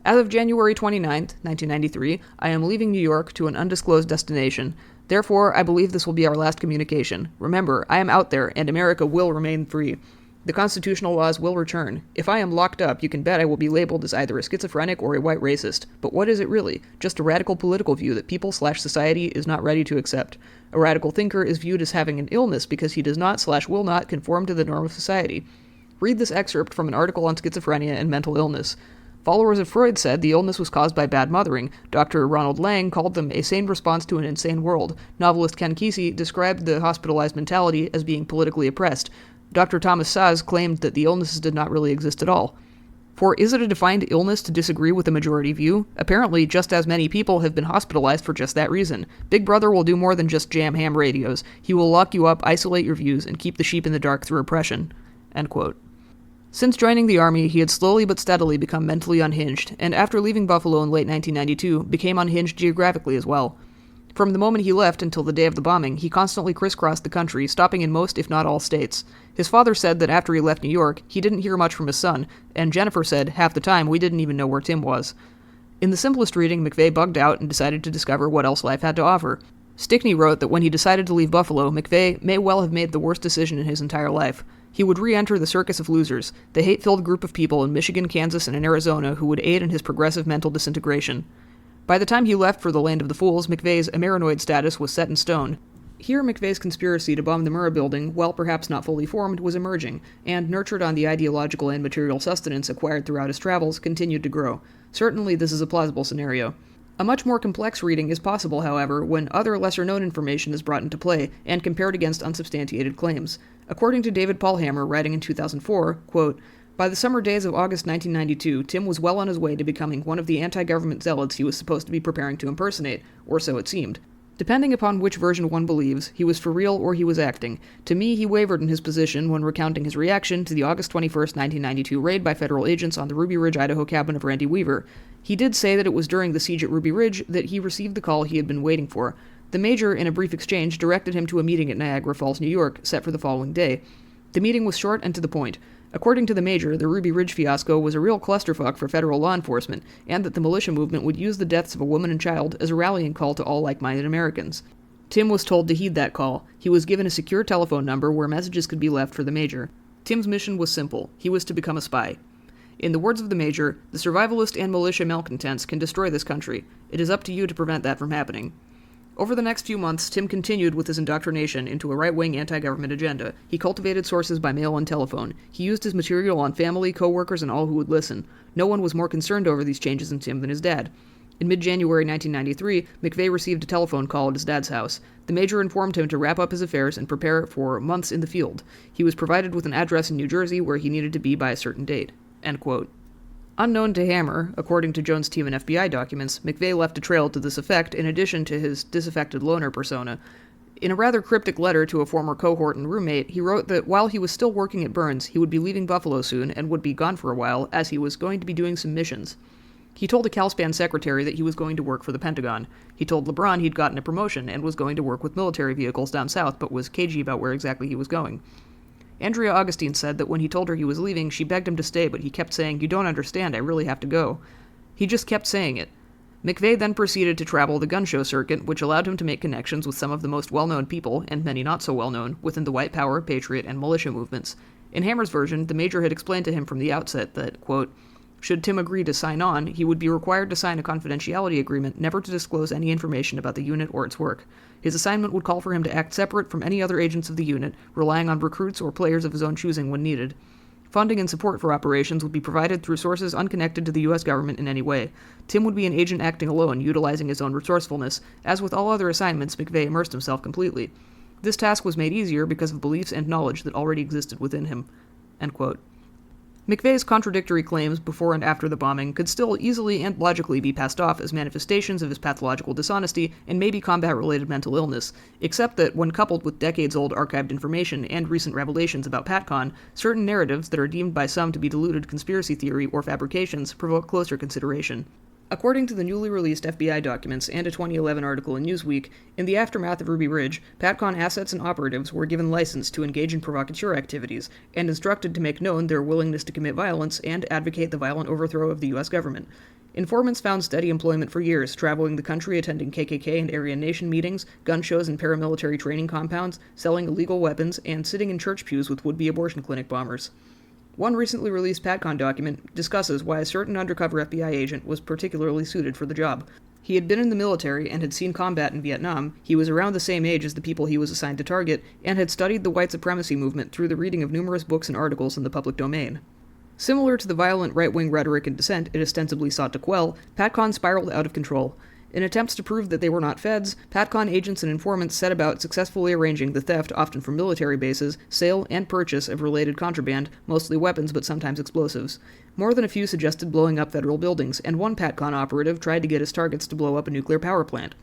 B: "As of January 29, 1993, I am leaving New York to an undisclosed destination. Therefore, I believe this will be our last communication. Remember, I am out there, and America will remain free. The constitutional laws will return. If I am locked up, you can bet I will be labeled as either a schizophrenic or a white racist. But what is it really? Just a radical political view that people/society is not ready to accept. A radical thinker is viewed as having an illness because he does not/will not conform to the norm of society. Read this excerpt from an article on schizophrenia and mental illness. Followers of Freud said the illness was caused by bad mothering. Dr. Ronald Lang called them a sane response to an insane world. Novelist Ken Kesey described the hospitalized mentality as being politically oppressed. Dr. Thomas Saz claimed that the illnesses did not really exist at all. For is it a defined illness to disagree with the majority view? Apparently, just as many people have been hospitalized for just that reason. Big Brother will do more than just jam ham radios. He will lock you up, isolate your views, and keep the sheep in the dark through oppression." End quote. Since joining the Army, he had slowly but steadily become mentally unhinged, and after leaving Buffalo in late 1992, became unhinged geographically as well. From the moment he left until the day of the bombing, he constantly crisscrossed the country, stopping in most, if not all, states. His father said that after he left New York, he didn't hear much from his son, and Jennifer said, half the time, we didn't even know where Tim was. In the simplest reading, McVeigh bugged out and decided to discover what else life had to offer. Stickney wrote that when he decided to leave Buffalo, McVeigh may well have made the worst decision in his entire life. He would re-enter the circus of losers, the hate-filled group of people in Michigan, Kansas, and in Arizona who would aid in his progressive mental disintegration. By the time he left for the land of the fools, McVeigh's Amerinoid status was set in stone. Here, McVeigh's conspiracy to bomb the Murrah building, while perhaps not fully formed, was emerging, and, nurtured on the ideological and material sustenance acquired throughout his travels, continued to grow. Certainly this is a plausible scenario. A much more complex reading is possible, however, when other lesser-known information is brought into play and compared against unsubstantiated claims. According to David Paulhammer, writing in 2004, quote, "By the summer days of August 1992, Tim was well on his way to becoming one of the anti-government zealots he was supposed to be preparing to impersonate, or so it seemed. Depending upon which version one believes, he was for real or he was acting. To me, he wavered in his position when recounting his reaction to the August 21st, 1992 raid by federal agents on the Ruby Ridge, Idaho cabin of Randy Weaver. He did say that it was during the siege at Ruby Ridge that he received the call he had been waiting for. The major, in a brief exchange, directed him to a meeting at Niagara Falls, New York, set for the following day. The meeting was short and to the point. According to the major, the Ruby Ridge fiasco was a real clusterfuck for federal law enforcement, and that the militia movement would use the deaths of a woman and child as a rallying call to all like-minded Americans. Tim was told to heed that call. He was given a secure telephone number where messages could be left for the major. Tim's mission was simple. He was to become a spy. In the words of the major, the survivalist and militia malcontents can destroy this country. It is up to you to prevent that from happening." Over the next few months, Tim continued with his indoctrination into a right-wing anti-government agenda. He cultivated sources by mail and telephone. He used his material on family, co-workers, and all who would listen. No one was more concerned over these changes in Tim than his dad. In mid-January 1993, McVeigh received a telephone call at his dad's house. The major informed him to wrap up his affairs and prepare for months in the field. He was provided with an address in New Jersey where he needed to be by a certain date. End quote. Unknown to Hammer, according to Jones' team and FBI documents, McVeigh left a trail to this effect in addition to his disaffected loner persona. In a rather cryptic letter to a former cohort and roommate, he wrote that while he was still working at Burns, he would be leaving Buffalo soon and would be gone for a while, as he was going to be doing some missions. He told a CalSpan secretary that he was going to work for the Pentagon. He told LeBron he'd gotten a promotion and was going to work with military vehicles down south, but was cagey about where exactly he was going. Andrea Augustine said that when he told her he was leaving, she begged him to stay, but he kept saying, "You don't understand, I really have to go." He just kept saying it. McVeigh then proceeded to travel the gun show circuit, which allowed him to make connections with some of the most well-known people, and many not so well-known, within the white power, patriot, and militia movements. In Hammer's version, the major had explained to him from the outset that, quote, "Should Tim agree to sign on, he would be required to sign a confidentiality agreement never to disclose any information about the unit or its work. His assignment would call for him to act separate from any other agents of the unit, relying on recruits or players of his own choosing when needed. Funding and support for operations would be provided through sources unconnected to the U.S. government in any way. Tim would be an agent acting alone, utilizing his own resourcefulness. As with all other assignments, McVeigh immersed himself completely. This task was made easier because of beliefs and knowledge that already existed within him." End quote. McVeigh's contradictory claims before and after the bombing could still easily and logically be passed off as manifestations of his pathological dishonesty and maybe combat-related mental illness, except that when coupled with decades-old archived information and recent revelations about PatCon, certain narratives that are deemed by some to be diluted conspiracy theory or fabrications provoke closer consideration. According to the newly released FBI documents and a 2011 article in Newsweek, in the aftermath of Ruby Ridge, PatCon assets and operatives were given license to engage in provocateur activities, and instructed to make known their willingness to commit violence and advocate the violent overthrow of the U.S. government. Informants found steady employment for years, traveling the country attending KKK and Aryan Nation meetings, gun shows and paramilitary training compounds, selling illegal weapons, and sitting in church pews with would-be abortion clinic bombers. One recently released PatCon document discusses why a certain undercover FBI agent was particularly suited for the job. He had been in the military and had seen combat in Vietnam, he was around the same age as the people he was assigned to target, and had studied the white supremacy movement through the reading of numerous books and articles in the public domain. Similar to the violent right-wing rhetoric and dissent it ostensibly sought to quell, PatCon spiraled out of control. In attempts to prove that they were not feds, PatCon agents and informants set about successfully arranging the theft, often from military bases, sale, and purchase of related contraband, mostly weapons but sometimes explosives. More than a few suggested blowing up federal buildings, and one PatCon operative tried to get his targets to blow up a nuclear power plant.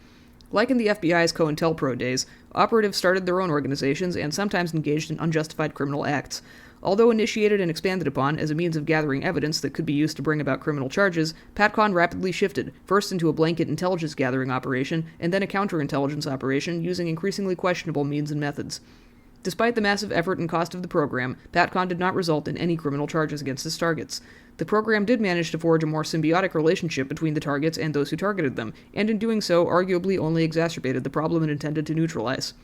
B: Like in the FBI's COINTELPRO days, operatives started their own organizations and sometimes engaged in unjustified criminal acts. Although initiated and expanded upon as a means of gathering evidence that could be used to bring about criminal charges, PatCon rapidly shifted, first into a blanket intelligence-gathering operation, and then a counterintelligence operation using increasingly questionable means and methods. Despite the massive effort and cost of the program, PATCON did not result in any criminal charges against its targets. The program did manage to forge a more symbiotic relationship between the targets and those who targeted them, and in doing so, arguably only exacerbated the problem it intended to neutralize.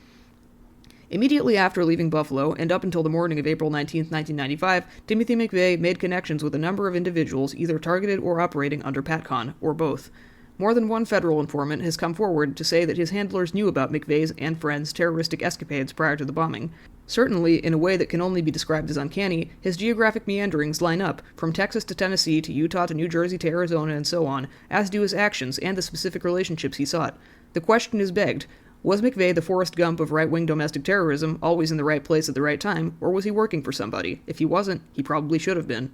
B: Immediately after leaving Buffalo, and up until the morning of April 19, 1995, Timothy McVeigh made connections with a number of individuals either targeted or operating under PATCON, or both. More than one federal informant has come forward to say that his handlers knew about McVeigh's and friends' terroristic escapades prior to the bombing. Certainly, in a way that can only be described as uncanny, his geographic meanderings line up, from Texas to Tennessee to Utah to New Jersey to Arizona and so on, as do his actions and the specific relationships he sought. The question is begged, was McVeigh the Forrest Gump of right-wing domestic terrorism, always in the right place at the right time, or was he working for somebody? If he wasn't, he probably should have been.